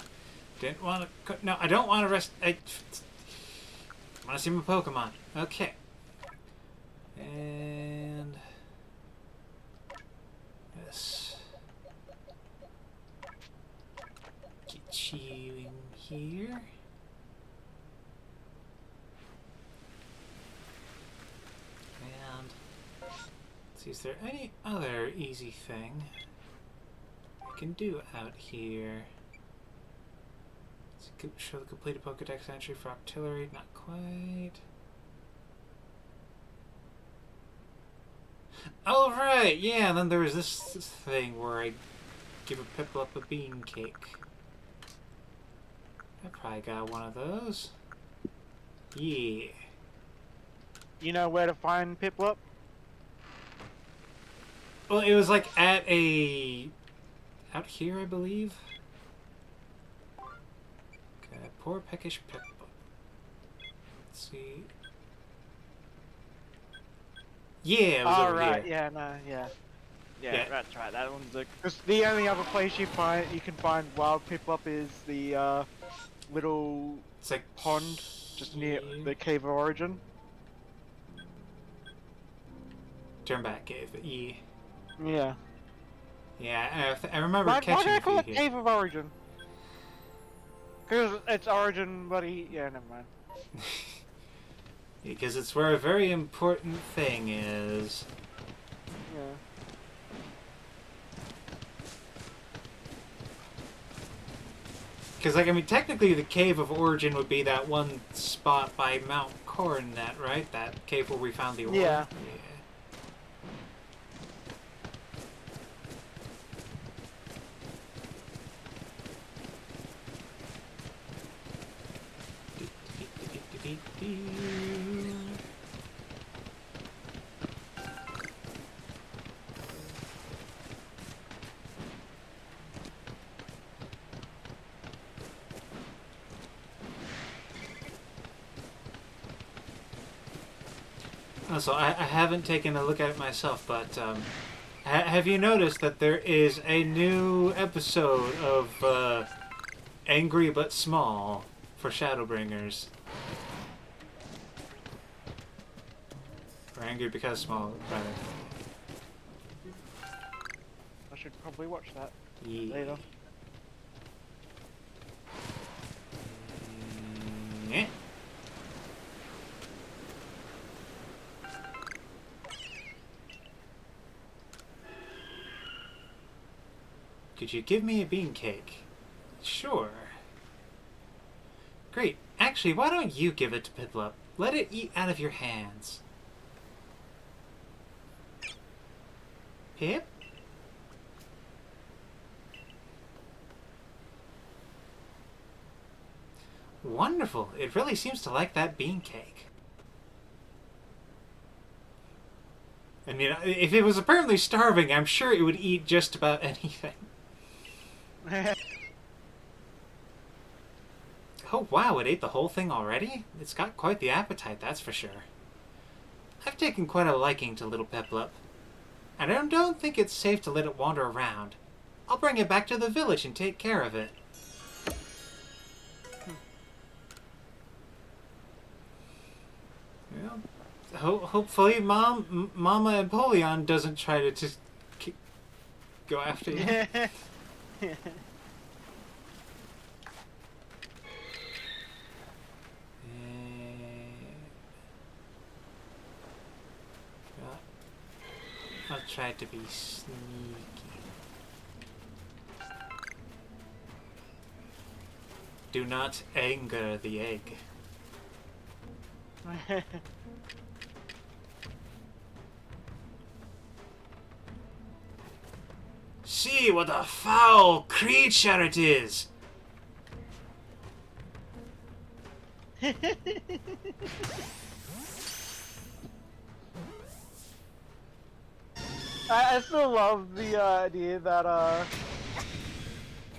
didn't want to. No, I don't want to rest. I want to see my Pokemon. Okay. And this. here. And let's see, is there any other easy thing I can do out here? Let's show the completed Pokedex entry for artillery. Not quite. Oh, right! Yeah, and then there was this thing where I give a Piplup a bean cake. I probably got one of those. Yeah. You know where to find Piplup? Well, it was like at a... out here, I believe? Okay, poor peckish Piplup. Let's see... Yeah, it was over right, here. yeah, no, yeah. Yeah. That's right, that one's the only other place you can find wild Piplup is the, little It's like pond just near here. the Cave of Origin. Turn back, cave. E. Yeah. Yeah, I remember Why catching do I a call few it here. Cave of Origin? Because it's Origin, buddy. Yeah, never mind. Because it's where a very important thing is. Yeah. Because, like, I mean, technically the Cave of Origin would be that one spot by Mount Coronet, right? That cave where we found the ore. Yeah. Also, I haven't taken a look at it myself, but have you noticed that there is a new episode of Angry But Small for Shadowbringers? Or Angry Because Small, rather. I should probably watch that Yeah. later. Yeah. Could you give me a bean cake? Sure. Great. Actually, why don't you give it to Piplup? Let it eat out of your hands. Pip? Wonderful. It really seems to like that bean cake. I mean, if it was apparently starving, I'm sure it would eat just about anything. Oh wow, it ate the whole thing already? It's got quite the appetite, that's for sure. I've taken quite a liking to little Piplup, and I don't think it's safe to let it wander around. I'll bring it back to the village and take care of it. Well, hopefully Mama Empoleon doesn't try to just go after you. I'll try to be sneaky. Do not anger the egg. See what a foul creature it is! I still love the idea that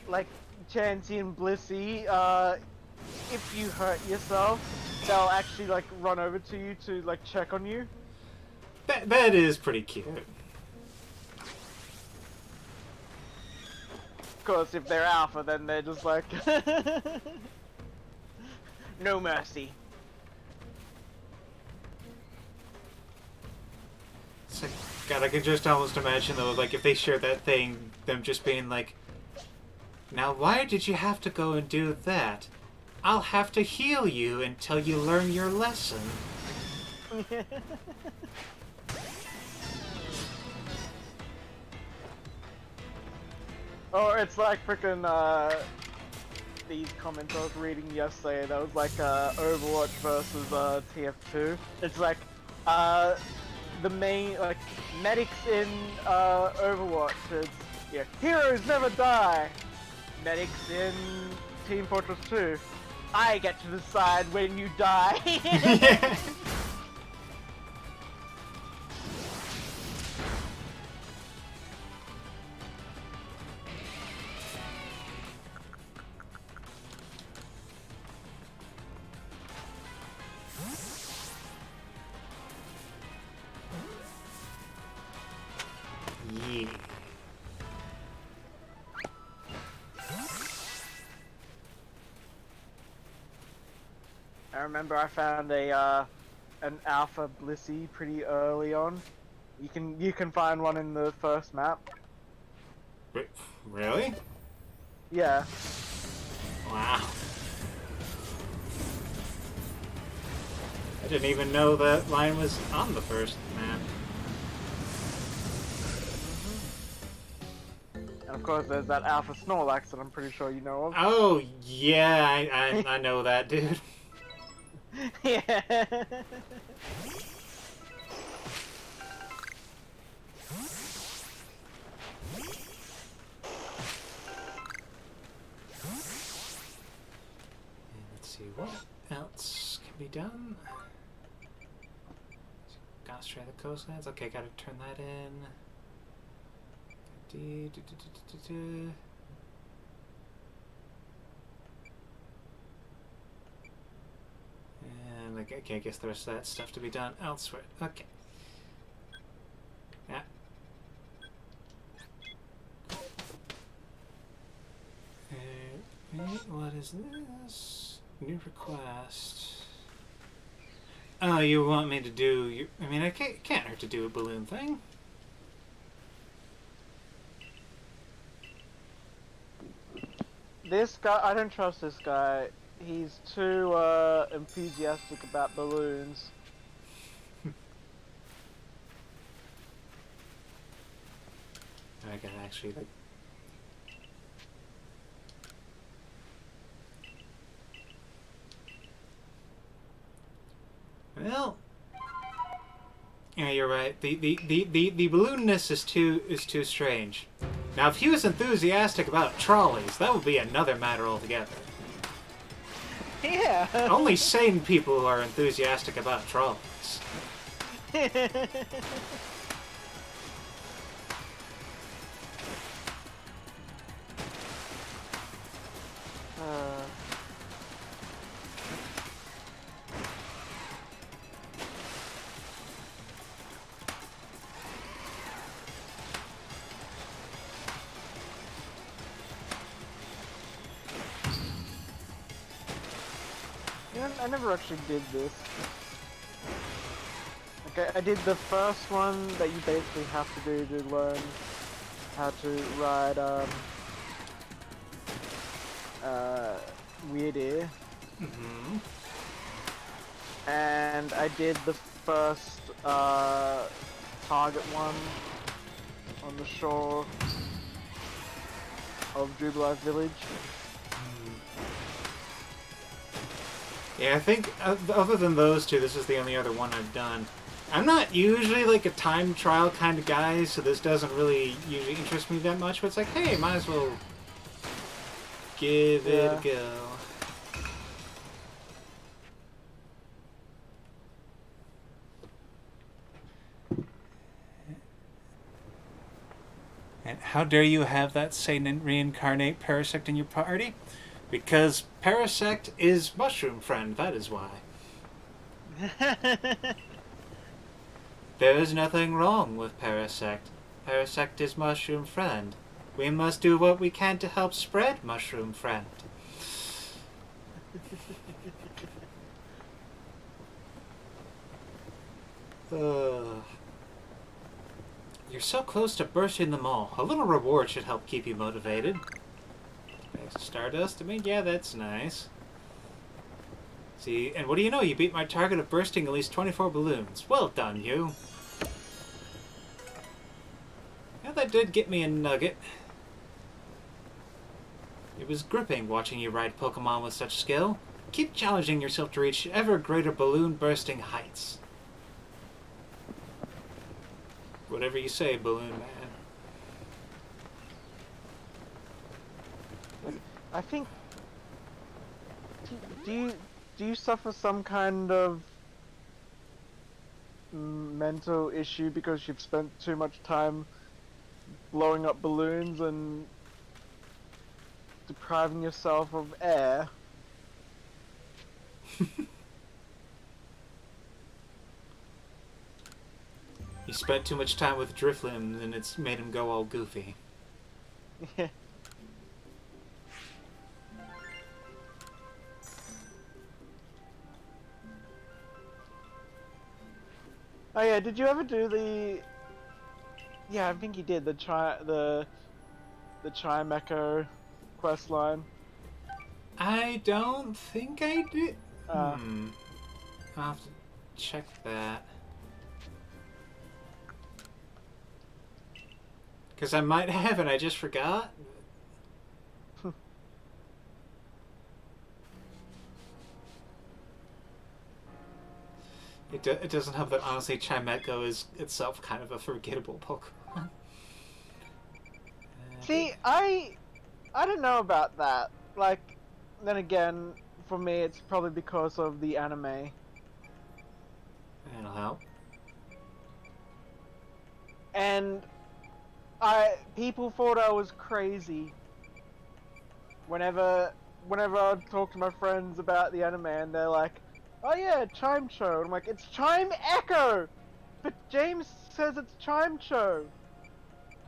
like Chansey and Blissey, if you hurt yourself, they'll actually like run over to you to like check on you. That is pretty cute. Of course, if they're alpha, then they're just like no mercy. It's like, God, I could just almost imagine though, like if they shared that thing, them just being like, now why did you have to go and do that? I'll have to heal you until you learn your lesson. Or it's like frickin' these comments I was reading yesterday that was like Overwatch versus TF2. It's like the main like medics in Overwatch. It's yeah, heroes never die. Medics in Team Fortress 2. I get to decide when you die. Yeah. Yeah. I remember I found a an alpha Blissey pretty early on. You can find one in the first map. Really? Yeah. Wow. I didn't even know that line was on the first map. And of course there's that alpha Snorlax that I'm pretty sure you know of. Oh, yeah, I know that, dude. Yeah. Let's see, what else can be done? Concentrate the coastlands. Okay, gotta turn that in. And okay, I guess the rest of that stuff to be done elsewhere. Okay. Yeah. What is this? New request. Oh, you want me to do... I mean, I can't hurt to do a balloon thing. This guy, I don't trust this guy. He's too enthusiastic about balloons. I can actually like... Well, yeah, you're right. The balloonness is too strange. Now, if he was enthusiastic about trolleys, that would be another matter altogether. Yeah. Only sane people are enthusiastic about trolleys. I never actually did this. Okay, I did the first one that you basically have to do to learn how to ride Weird Ear. Mm-hmm. And I did the first target one on the shore of Jubilife Village. Yeah, I think other than those two, this is the only other one I've done. I'm not usually like a time trial kind of guy, so this doesn't really usually interest me that much, but it's like, hey, might as well give it a go. And how dare you have that Satan reincarnate Parasect in your party? Because Parasect is Mushroom Friend, that is why. There is nothing wrong with Parasect. Parasect is Mushroom Friend. We must do what we can to help spread Mushroom Friend. You're so close to bursting them all. A little reward should help keep you motivated. Stardust? I mean, yeah, that's nice. See, and what do you know? You beat my target of bursting at least 24 balloons. Well done, you. Yeah, that did get me a nugget. It was gripping watching you ride Pokemon with such skill. Keep challenging yourself to reach ever greater balloon-bursting heights. Whatever you say, Balloon Man. I think. Do you suffer some kind of mental issue because you've spent too much time blowing up balloons and depriving yourself of air? He spent too much time with Drifloon and it's made him go all goofy. Yeah. Oh yeah, did you ever do the... Yeah, I think you did, the Chimecho quest line. I don't think I did. Uh, I'll have to check that. Because I might have and I just forgot. It doesn't help that honestly Chimecho is itself kind of a forgettable Pokemon. See, I don't know about that. Like, then again, for me it's probably because of the anime. That'll help. And people thought I was crazy whenever I talk to my friends about the anime and they're like, oh yeah, Chimecho. I'm like, it's Chime Echo! But James says it's Chimecho.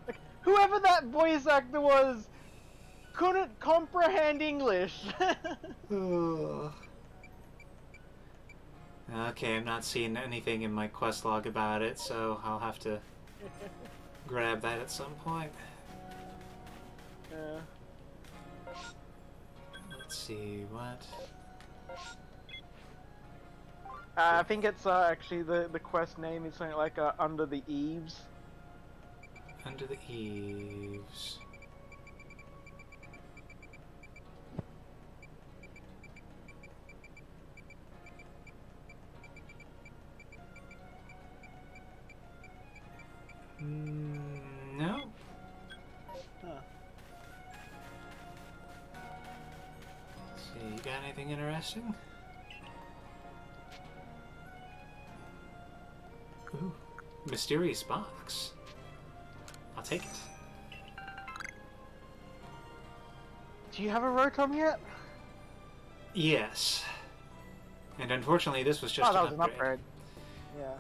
Like, whoever that voice actor was couldn't comprehend English. Okay, I'm not seeing anything in my quest log about it, so I'll have to grab that at some point. Yeah. Let's see, what? I think it's actually the quest name is something like Under the Eaves. Under the Eaves. No. Huh. Let's see, you got anything interesting? Ooh, mysterious box. I'll take it. Do you have a Rotom yet? Yes. And unfortunately, this was just that an was upgrade. an upgrade. Yeah.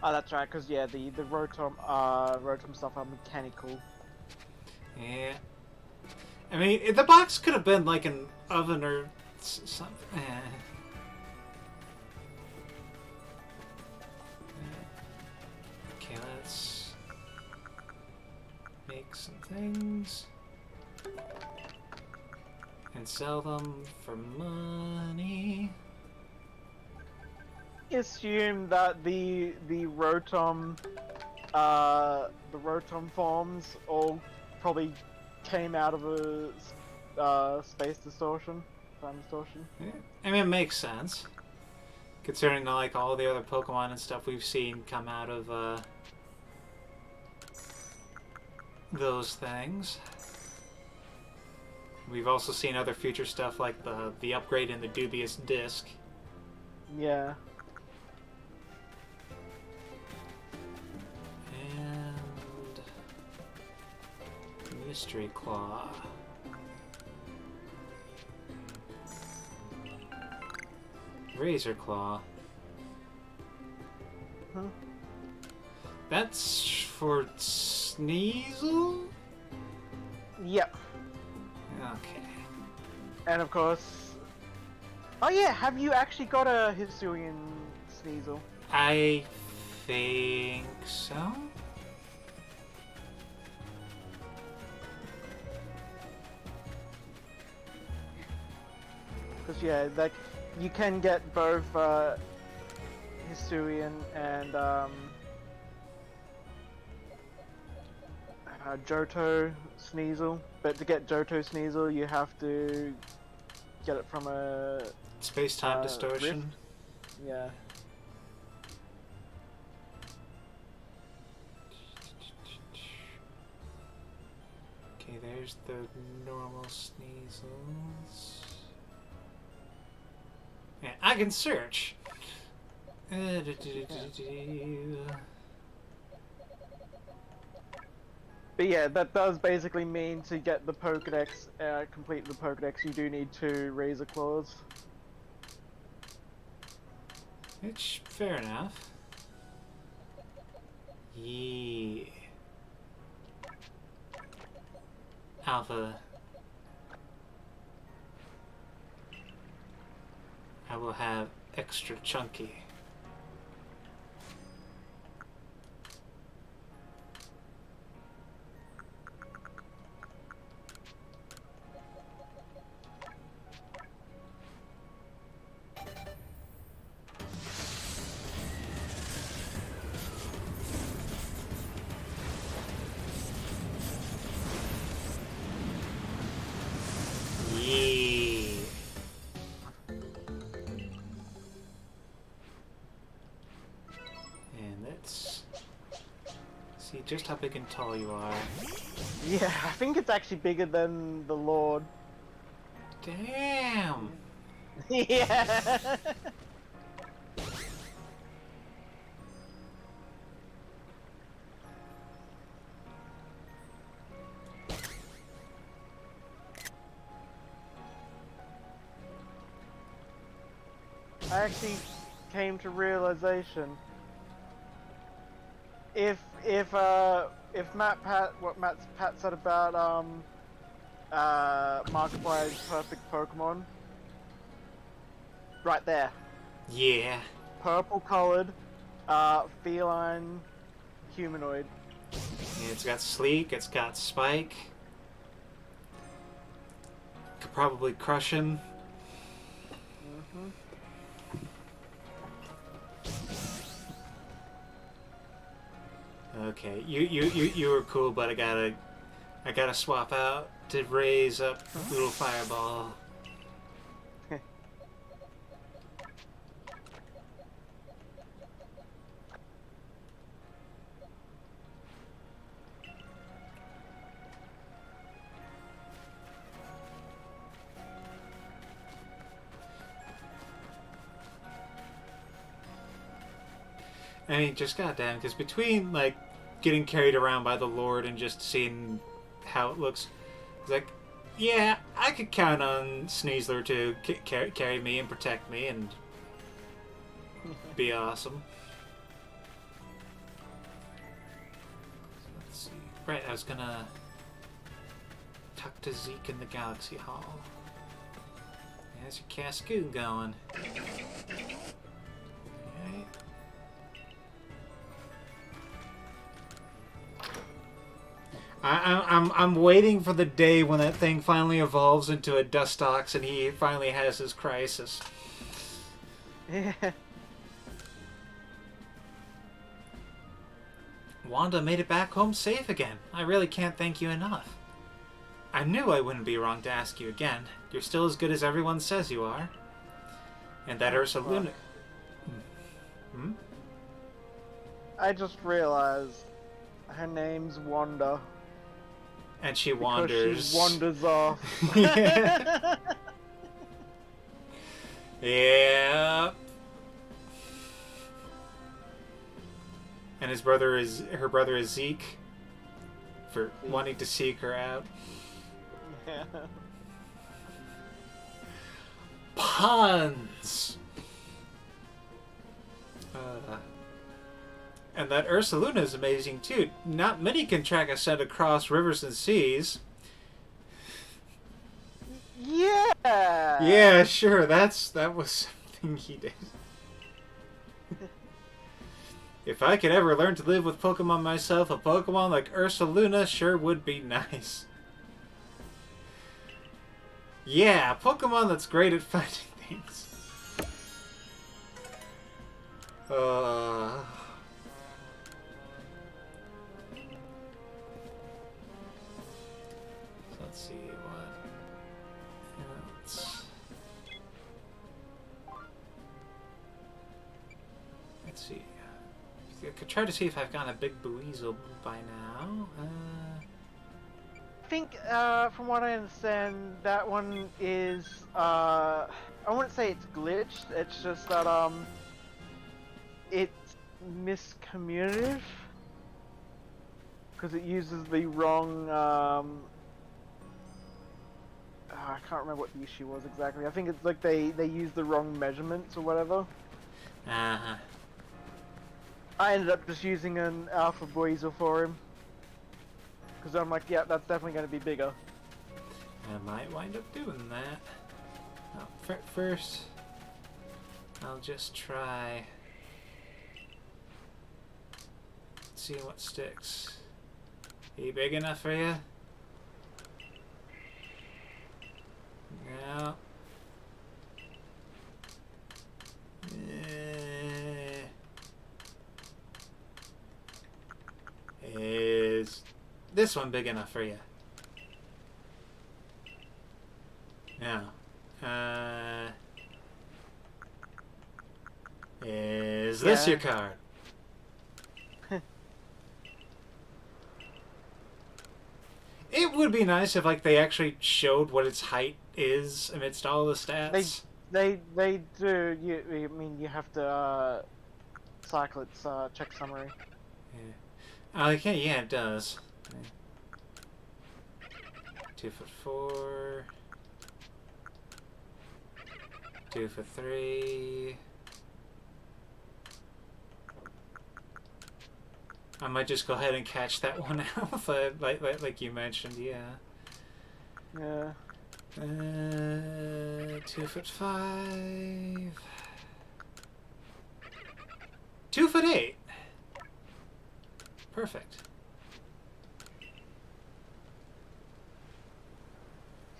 Oh, that's right, because yeah, the Rotom stuff are mechanical. Yeah. I mean, the box could have been like an oven or something. Okay, let's make some things and sell them for money. Assume that the Rotom forms all probably came out of a space distortion, time distortion. Yeah. I mean, it makes sense. Considering like all the other Pokemon and stuff we've seen come out of those things. We've also seen other future stuff like the upgrade in the dubious disc. Yeah. And Mystery Claw. Razor Claw. Huh? That's for Sneasel? Yep. Okay. And of course... Oh yeah, have you actually got a Hisuian Sneasel? I think so. Because yeah, like you can get both Hisuian and Johto Sneasel, but to get Johto Sneasel, you have to get it from a Space-time distortion. rift. Yeah. Okay, there's the normal Sneasels. Yeah, I can search. But yeah, that does basically mean to get the Pokedex, complete the Pokedex, you do need 2 Razor Claws. It's fair enough. Yeah. Alpha. I will have extra chunky. Just how big and tall you are. Yeah, I think it's actually bigger than the Lord. Damn! Yeah! I actually came to realization if what Pat said about Markiplier's perfect Pokemon, right there, Yeah. purple colored, feline, humanoid. Yeah, it's got Sleek, it's got Spike. Could probably crush him. Mm-hmm. Okay, you were cool, but I gotta swap out to raise up little Fireball. I mean, just goddamn, because between like getting carried around by the Lord and just seeing how it looks, it's like, yeah, I could count on Sneasler to carry me and protect me and be awesome. So let's see. Right, I was gonna talk to Zeke in the Galaxy Hall. How's your Cascoon going? Alright. I'm waiting for the day when that thing finally evolves into a Dustox and he finally has his crisis. Yeah. Wanda made it back home safe again. I really can't thank you enough. I knew I wouldn't be wrong to ask you again. You're still as good as everyone says you are. And that Ursaluna... Hmm? I just realized her name's Wanda. And she wanders. She wanders off. Yeah. Yeah. And her brother is Zeke for wanting to seek her out. Yeah. Puns. And that Ursaluna is amazing too. Not many can track a set across rivers and seas. Yeah. Yeah, sure. That was something he did. If I could ever learn to live with Pokemon myself, a Pokemon like Ursaluna sure would be nice. Yeah, a Pokemon that's great at fighting things. Uh... Let's see what else. Let's see. I could try to see if I've gotten a big Buizel by now. I think, from what I understand, that one is, I wouldn't say it's glitched, it's just that, it's miscommunicative. Because it uses the wrong, I can't remember what the issue was exactly. I think it's like they use the wrong measurements or whatever. Uh-huh. I ended up just using an alpha Buizel for him. Because I'm like, yeah, that's definitely going to be bigger. I might wind up doing that. Oh, first, I'll just try seeing what sticks. He big enough for you? No. Is this one big enough for you? No. Is this your card? It would be nice if, like, they actually showed what its height is amidst all the stats. They do. I mean, you have to cycle its check summary. Yeah. Okay, yeah, it does. 2'4". 2'3". I might just go ahead and catch that one alpha, like you mentioned, yeah. Yeah. 2'5". 2'8". Perfect.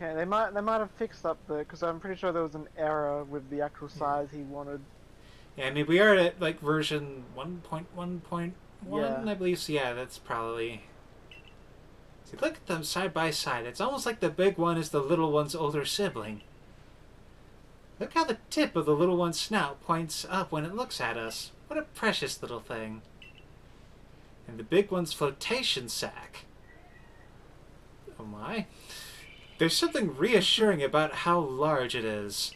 Okay, they might have fixed up the, because I'm pretty sure there was an error with the actual size he wanted. Yeah, I mean, we are at, like, version 1.1.1, Yeah. I believe. So yeah, that's probably... See, look at them side by side. It's almost like the big one is the little one's older sibling. Look how the tip of the little one's snout points up when it looks at us. What a precious little thing. And the big one's flotation sac. Oh my. There's something reassuring about how large it is.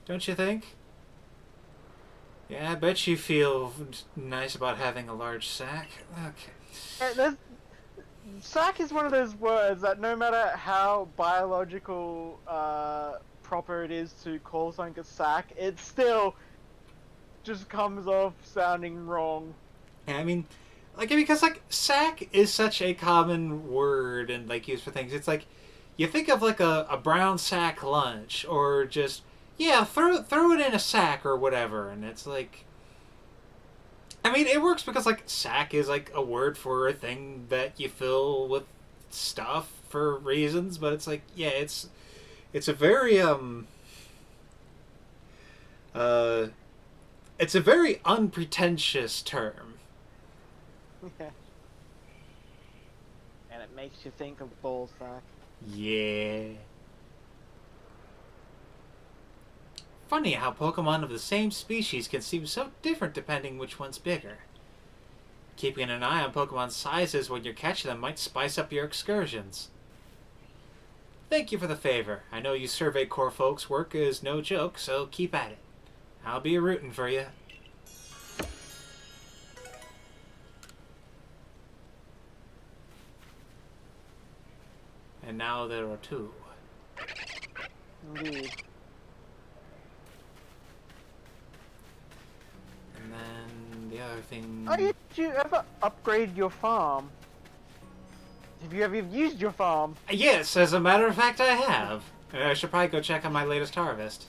Don't you think? Yeah, I bet you feel nice about having a large sack. Okay. Sac is one of those words that no matter how biological proper it is to call something a sac, it still just comes off sounding wrong. Yeah, I mean, like, because, like, sack is such a common word and, like, used for things. It's like, you think of, like, a brown sack lunch, or just, yeah, throw it in a sack or whatever, and it's like... I mean, it works because, like, sack is, like, a word for a thing that you fill with stuff for reasons, but it's like, yeah, it's a very, it's a very unpretentious term. Yeah. And it makes you think of ball sack. Yeah. Funny how Pokemon of the same species can seem so different depending which one's bigger. Keeping an eye on Pokemon's sizes when you're catching them might spice up your excursions. Thank you for the favor. I know you Survey Corps folks' work is no joke, so keep at it. I'll be rooting for you. And now there are two. Indeed. And then the other thing... Oh, did you ever upgrade your farm? Have you ever used your farm? Yes, as a matter of fact, I have. I should probably go check on my latest harvest.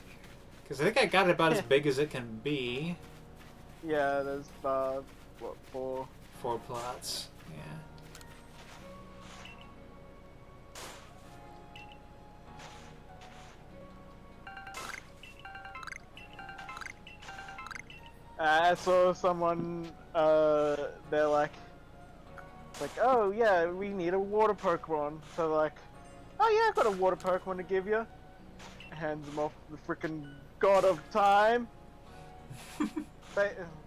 Because I think I got it about as big as it can be. Yeah, there's, what, 4? 4 plots, yeah. I saw someone, they're like, oh yeah, we need a water Pokemon. So they're like, oh yeah, I've got a water Pokemon to give you. Hands him off the frickin' God of Time.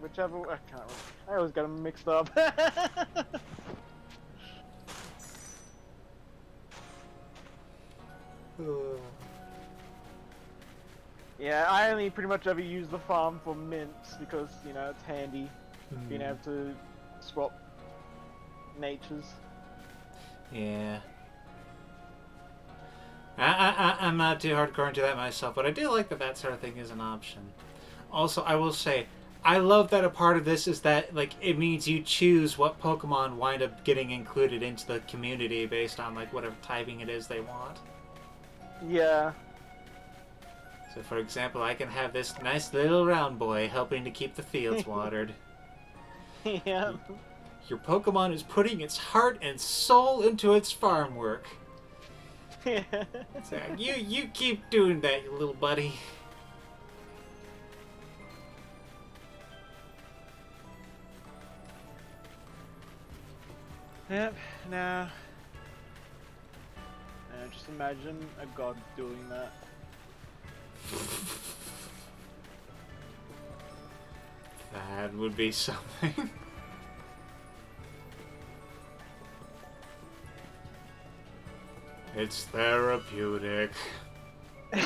Whichever, I can't remember. I always get them mixed up. Yeah, I only pretty much ever use the farm for mints because, you know, it's handy being able to swap natures. Yeah. I'm not too hardcore into that myself, but I do like that that sort of thing is an option. Also, I will say, I love that a part of this is that, like, it means you choose what Pokemon wind up getting included into the community based on, like, whatever typing it is they want. Yeah. So, for example, I can have this nice little round boy helping to keep the fields watered. Yeah. Your Pokemon is putting its heart and soul into its farm work. Yeah. So, you keep doing that, you little buddy. Yep, now... just imagine a god doing that. That would be something. It's therapeutic.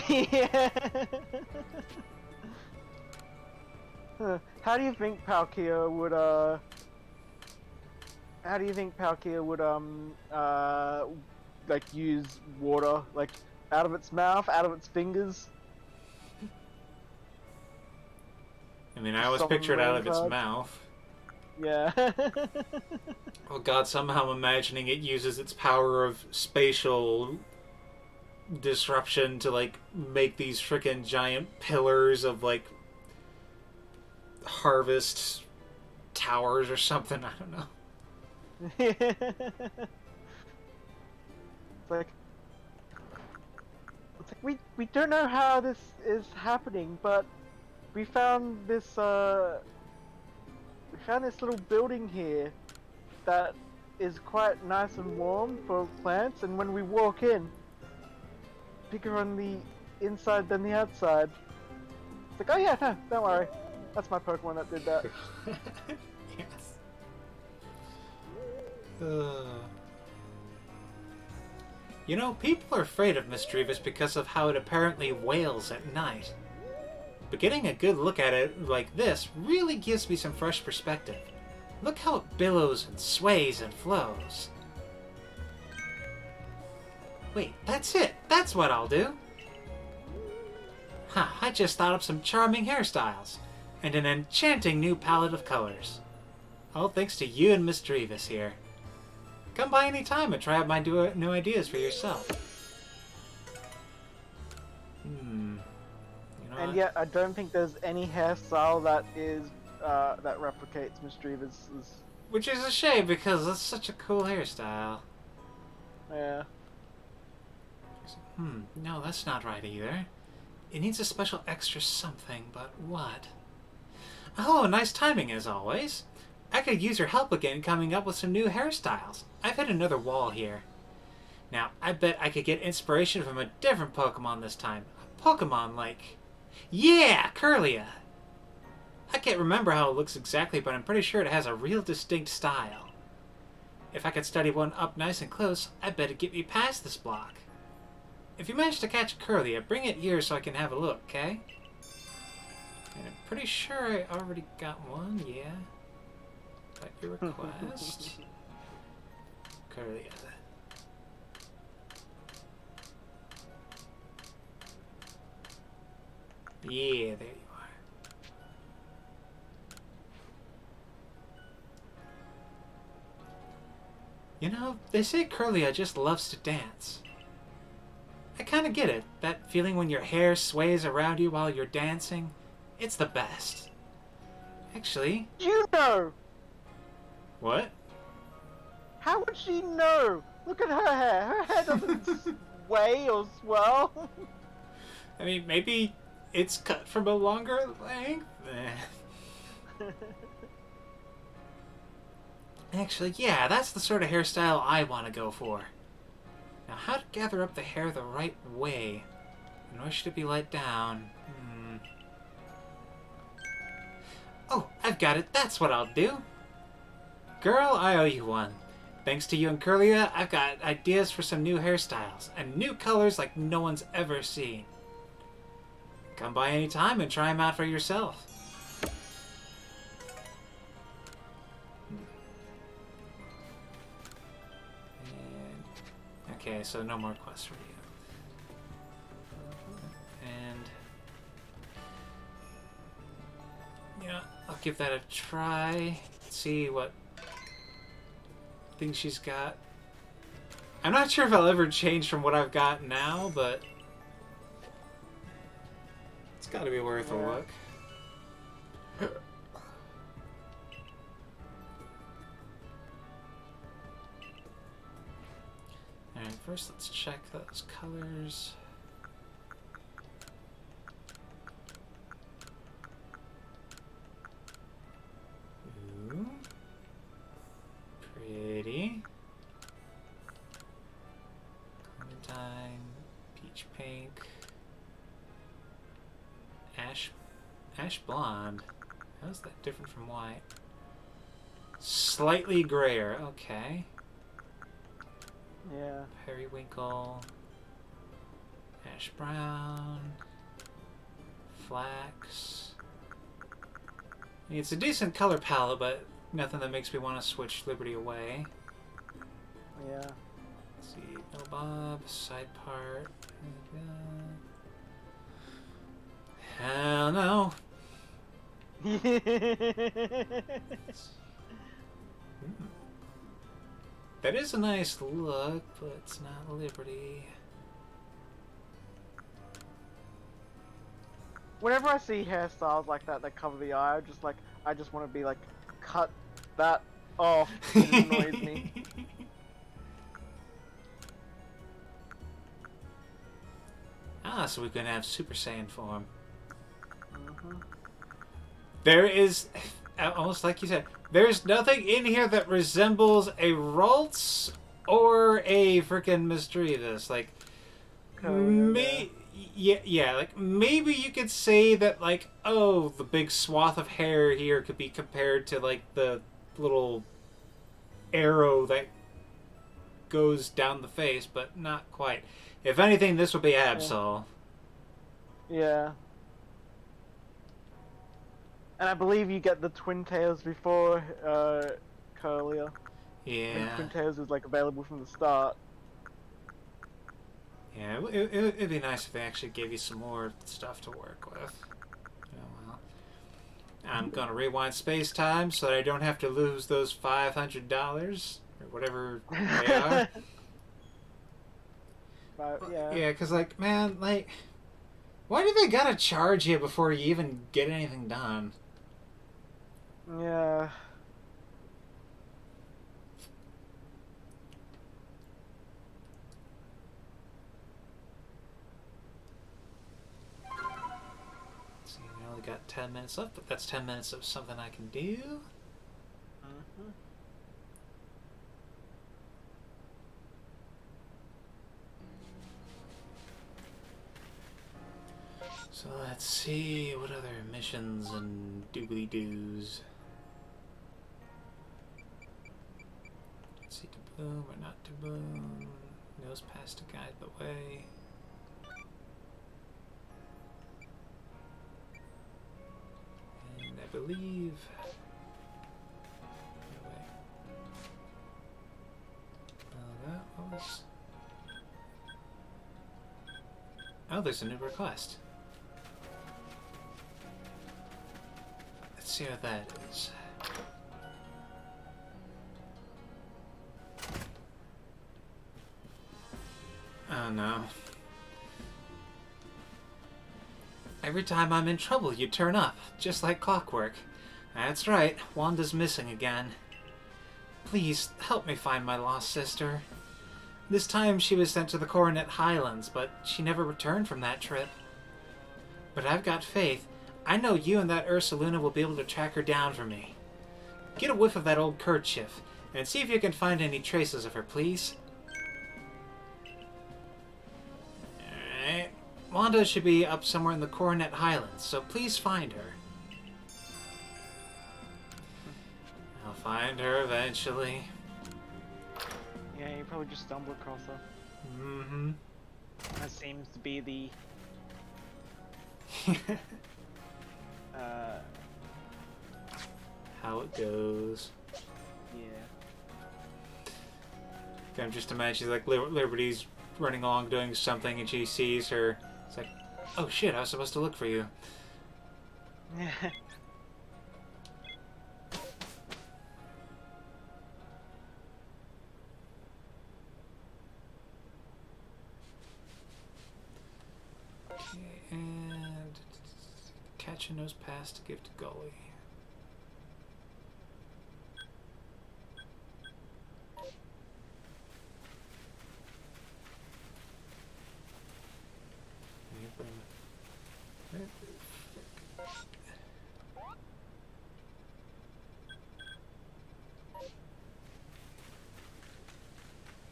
Yeah. How do you think Palkia would like use water, like out of its mouth, out of its fingers? I mean, I always pictured out of its mouth. Yeah. Oh god, somehow I'm imagining it uses its power of spatial disruption to, like, make these frickin' giant pillars of, like, harvest towers or something, I don't know. It's like we don't know how this is happening, but we found this little building here that is quite nice and warm for plants, and when we walk in, bigger on the inside than the outside. It's like, oh yeah, no, don't worry, that's my Pokemon that did that. Yes. You know, people are afraid of Misdreavus because of how it apparently wails at night. But getting a good look at it like this really gives me some fresh perspective. Look how it billows and sways and flows. Wait, that's it! That's what I'll do! Huh, I just thought up some charming hairstyles, and an enchanting new palette of colors. All thanks to you and Misdreavus here. Come by any time and try out my new ideas for yourself. You know And what? yet, I don't think there's any hairstyle that is that replicates Misdreavus's. Which is a shame because that's such a cool hairstyle. Yeah. No, that's not right either. It needs a special extra something, but what? Oh, nice timing as always. I could use your help again coming up with some new hairstyles. I've hit another wall here. Now, I bet I could get inspiration from a different Pokemon this time. A Pokemon like... Yeah, Curlia! I can't remember how it looks exactly, but I'm pretty sure it has a real distinct style. If I could study one up nice and close, I bet it'd get me past this block. If you manage to catch Curlia, bring it here so I can have a look, okay? And I'm pretty sure I already got one, yeah. Got your request. Curlia. Yeah, there you are. You know, they say Curlia just loves to dance. I kinda get it. That feeling when your hair sways around you while you're dancing. It's the best. Actually... You know! What? How would she know? Look at her hair. Her hair doesn't sway or swell. I mean, maybe it's cut from a longer length? Actually, yeah, that's the sort of hairstyle I want to go for. Now, how to gather up the hair the right way? Nor should it be let down. Oh, I've got it. That's what I'll do. Girl, I owe you one. Thanks to you and Curlia, I've got ideas for some new hairstyles and new colors like no one's ever seen. Come by any time and try them out for yourself. And, okay, so no more quests for you. And yeah, I'll give that a try. See what things she's got. I'm not sure if I'll ever change from what I've got now, but it's got to be worth a look. Alright, first let's check those colors. Ooh. Pretty. Clementine, peach pink, ash blonde. How's that different from white? Slightly grayer. Okay. Yeah. Periwinkle, ash brown, flax. I mean, it's a decent color palette, but nothing that makes me want to switch Liberty away. Yeah. Let's see, no bob, side part. Hell no. That is a nice look, but it's not Liberty. Whenever I see hairstyles like that that cover the eye, I just want to be like, cut that off. It annoys me. Ah, so we can have Super Saiyan form. Mm-hmm. There is, almost like you said, there's nothing in here that resembles a Ralts or a freaking Misdreavus. Like, yeah, like, maybe you could say that, like, oh, the big swath of hair here could be compared to, like, the little arrow that goes down the face, but not quite. If anything, this would be Absol. Yeah. And I believe you get the Twin Tails before Curlia. Yeah. And Twin Tails is like available from the start. Yeah, it'd be nice if they actually gave you some more stuff to work with. Oh well. I'm gonna rewind space-time so that I don't have to lose those $500 or whatever they are. Yeah, because, like, man, like, why do they gotta charge you before you even get anything done? Yeah. See, we only got 10 minutes left, but that's 10 minutes of something I can do. Mm-hmm. So let's see, what other missions and doobly-doos? Let's see, to boom or not to boom. Nose pass to guide the way. And I believe... Oh, that was... Oh, there's a new request. Let's see what that is. Oh no. Every time I'm in trouble, you turn up, just like clockwork. That's right, Wanda's missing again. Please, help me find my lost sister. This time she was sent to the Coronet Highlands, but she never returned from that trip. But I've got faith. I know you and that Ursaluna will be able to track her down for me. Get a whiff of that old kerchief, and see if you can find any traces of her, please. Alright. Wanda should be up somewhere in the Coronet Highlands, so please find her. I'll find her eventually. Yeah, you probably just stumble across her. Mm-hmm. That seems to be the How it goes. yeah. I'm just imagining like Liberty's running along doing something and she sees her. It's like, oh shit, I was supposed to look for you. Okay, and catch a nose pass to give to Gully.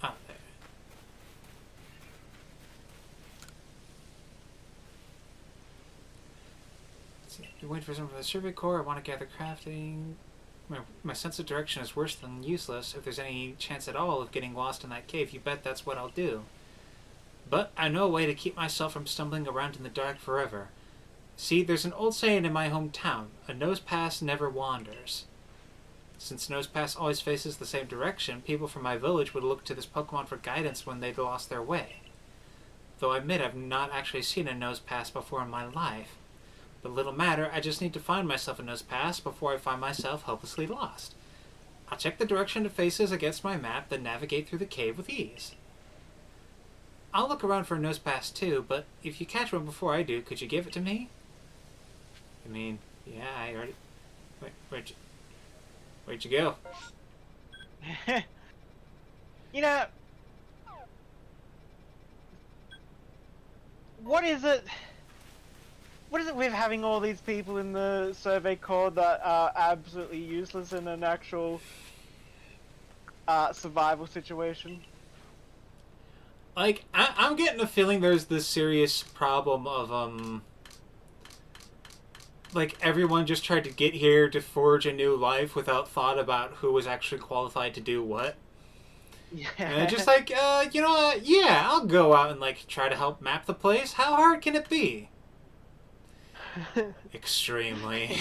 Ah, there. Let's see. You wait for someone from the Survey Corps. I want to gather crafting. My sense of direction is worse than useless. If there's any chance at all of getting lost in that cave, you bet that's what I'll do. But I know a way to keep myself from stumbling around in the dark forever. See, there's an old saying in my hometown, a nose pass never wanders. Since Nose Pass always faces the same direction, people from my village would look to this Pokemon for guidance when they'd lost their way. Though I admit I've not actually seen a Nose Pass before in my life. But little matter, I just need to find myself a Nose Pass before I find myself hopelessly lost. I'll check the direction it faces against my map, then navigate through the cave with ease. I'll look around for a Nose Pass too, but if you catch one before I do, could you give it to me? I mean, yeah, I already... Where'd you go? You know, what is it? What is it with having all these people in the Survey Corps that are absolutely useless in an actual survival situation? Like, I'm getting a feeling there's this serious problem of, like, everyone just tried to get here to forge a new life without thought about who was actually qualified to do what. Yeah. And just like, you know what? Yeah, I'll go out and, like, try to help map the place. How hard can it be? Extremely.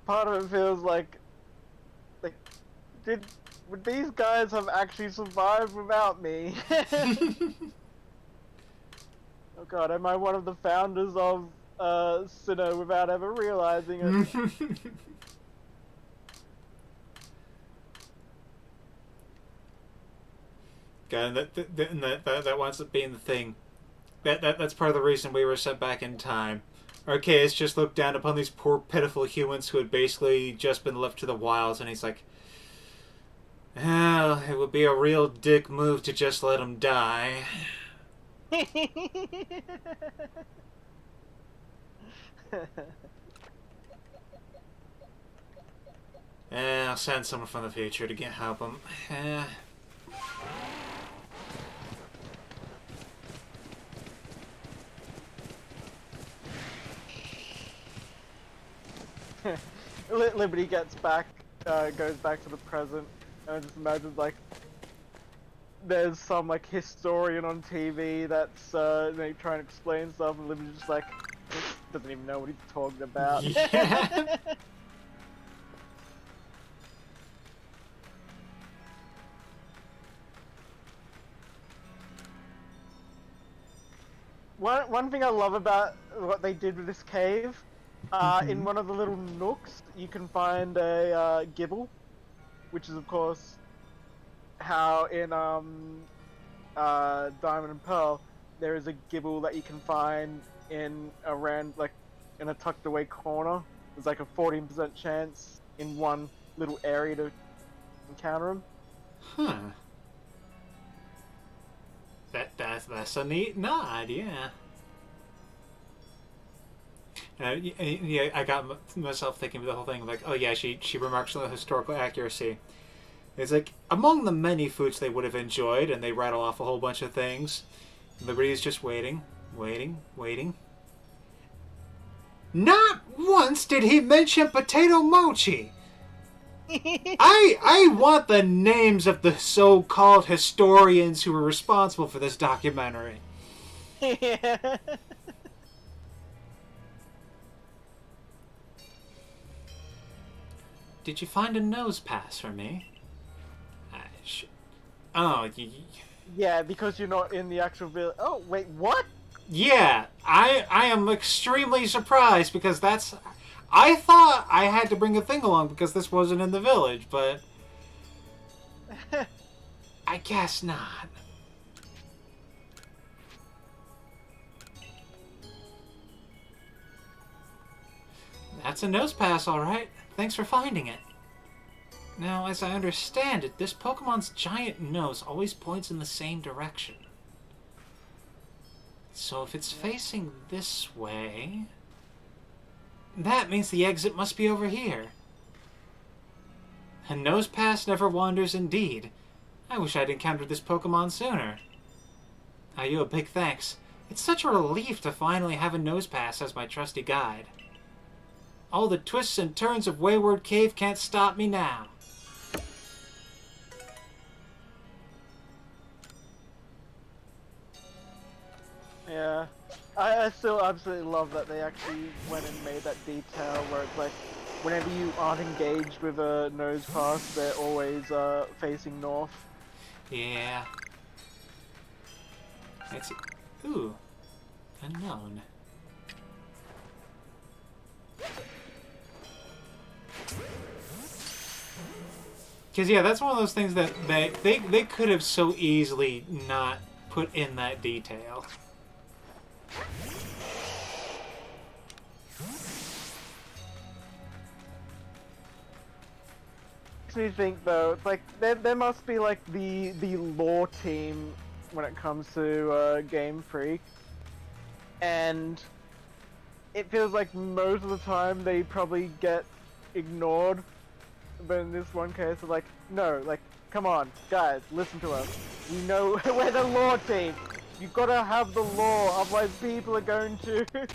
Part of it feels like would these guys have actually survived without me? Oh god, am I one of the founders of Sinnoh without ever realizing it? God, that winds up being the thing. That's part of the reason we were sent back in time. Arceus just looked down upon these poor, pitiful humans who had basically just been left to the wilds, and he's like, well, it would be a real dick move to just let them die. I'll send someone from the future to help them. Liberty gets back, goes back to the present, and I just imagine like there's some like historian on TV that's trying to explain stuff, and Liberty's just like doesn't even know what he's talking about. Yeah. One thing I love about what they did with this cave, in one of the little nooks, you can find a gibble, which is of course how in Diamond and Pearl there is a gibble that you can find in in a tucked away corner. There's like a 14% chance in one little area to encounter them. Huh. That's a neat nod, yeah. Yeah, I got myself thinking of the whole thing, like, oh yeah, she remarks on the historical accuracy. It's like, among the many foods they would have enjoyed, and they rattle off a whole bunch of things, Liberty's just waiting, waiting, waiting. Not once did he mention potato mochi! I want the names of the so-called historians who were responsible for this documentary. Yeah. Did you find a nose pass for me? Oh, Yeah, because you're not in the actual village. Oh, wait, what? yeah. I am extremely surprised because that's. I thought I had to bring a thing along because this wasn't in the village, but I guess not. That's a nose pass, all right. Thanks for finding it. Now, as I understand it, this Pokemon's giant nose always points in the same direction. So if it's facing this way, that means the exit must be over here. A nose pass never wanders indeed. I wish I'd encountered this Pokemon sooner. I owe you a big thanks. It's such a relief to finally have a nose pass as my trusty guide. All the twists and turns of Wayward Cave can't stop me now. Yeah. I still absolutely love that they actually went and made that detail where it's like, whenever you aren't engaged with a nose pass, they're always facing north. Yeah. Let's see. Ooh. Unknown. Because, yeah, that's one of those things that they could have so easily not put in that detail. Makes me think though, it's like there must be like the lore team when it comes to Game Freak, and it feels like most of the time they probably get ignored, but in this one case, they're like, no, like, come on, guys, listen to us. We know we're the lore team. You gotta have the lore, otherwise people are going to rip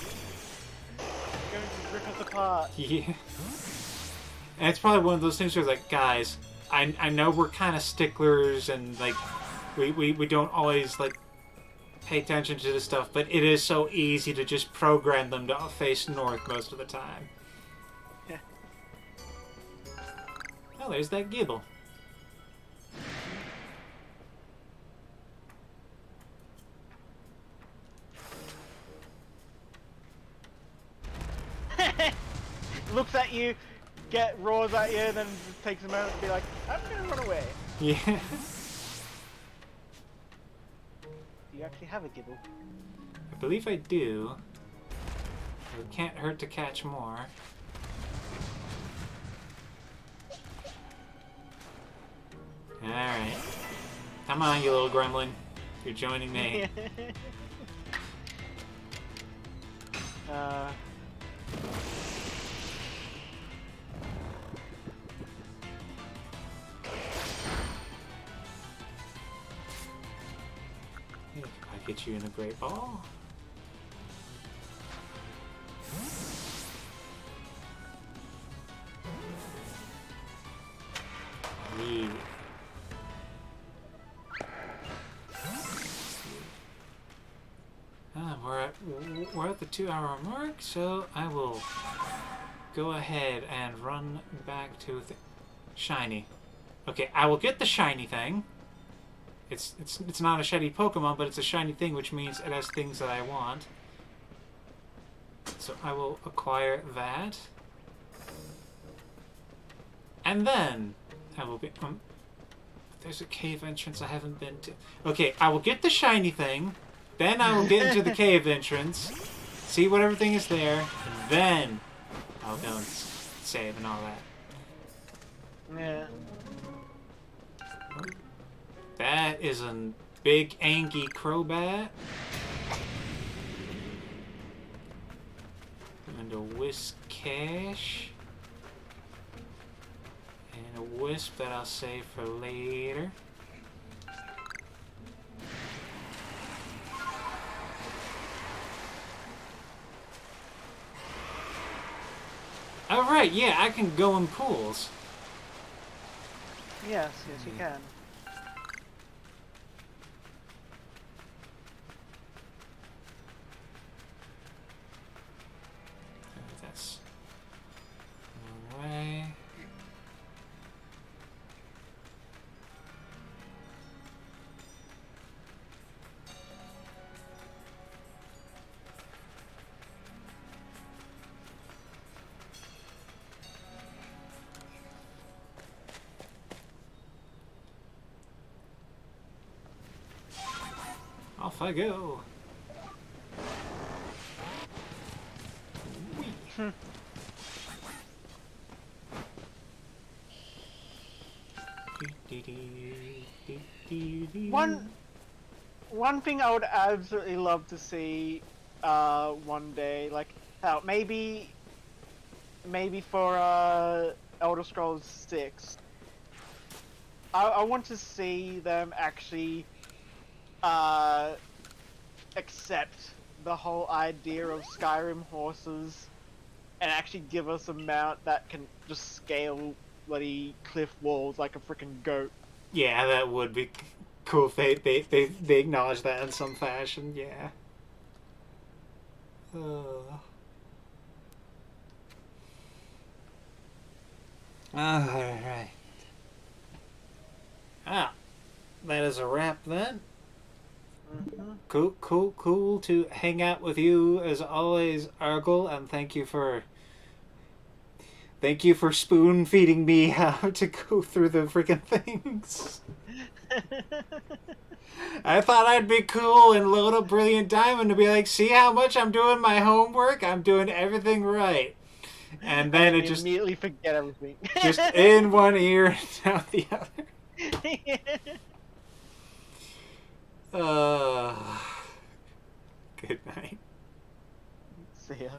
us apart. Yeah. And it's probably one of those things where it's like, guys, I know we're kind of sticklers and, like, we don't always, like, pay attention to this stuff, but it is so easy to just program them to face north most of the time. Yeah. Oh, there's that Gibble. Looks at you, roars at you, and then just takes a moment to be like, I'm gonna run away. Yeah. Do you actually have a Gibble? I believe I do. It can't hurt to catch more. Alright. Come on, you little gremlin. You're joining me. If I get you in a great ball. Yeah. We're at the 2-hour mark, so I will go ahead and run back to the shiny. Okay, I will get the shiny thing. It's not a shiny Pokemon, but it's a shiny thing, which means it has things that I want. So I will acquire that. And then I will be... there's a cave entrance I haven't been to. Okay, I will get the shiny thing. Then I will get into the cave entrance. See what everything is there. And then I'll go and save and all that. Yeah. That is Big Angie Crobat. And a Whiscash. And a Wisp that I'll save for later. Alright, yeah, I can go in pools. Yes, yes, you can. That's away. Off I go. One thing I would absolutely love to see one day, like maybe for Elder Scrolls 6, I want to see them actually accept the whole idea of Skyrim horses and actually give us a mount that can just scale bloody cliff walls like a freaking goat. Yeah, that would be cool if they acknowledge that in some fashion, yeah. Alright. Ah, that is a wrap then. Cool to hang out with you as always, Argle, and thank you for spoon feeding me how to go through the freaking things. I thought I'd be cool and load up Brilliant Diamond to be like, see how much I'm doing my homework? I'm doing everything right. And then it just immediately forget everything. Just in one ear and out the other. Good night. See ya.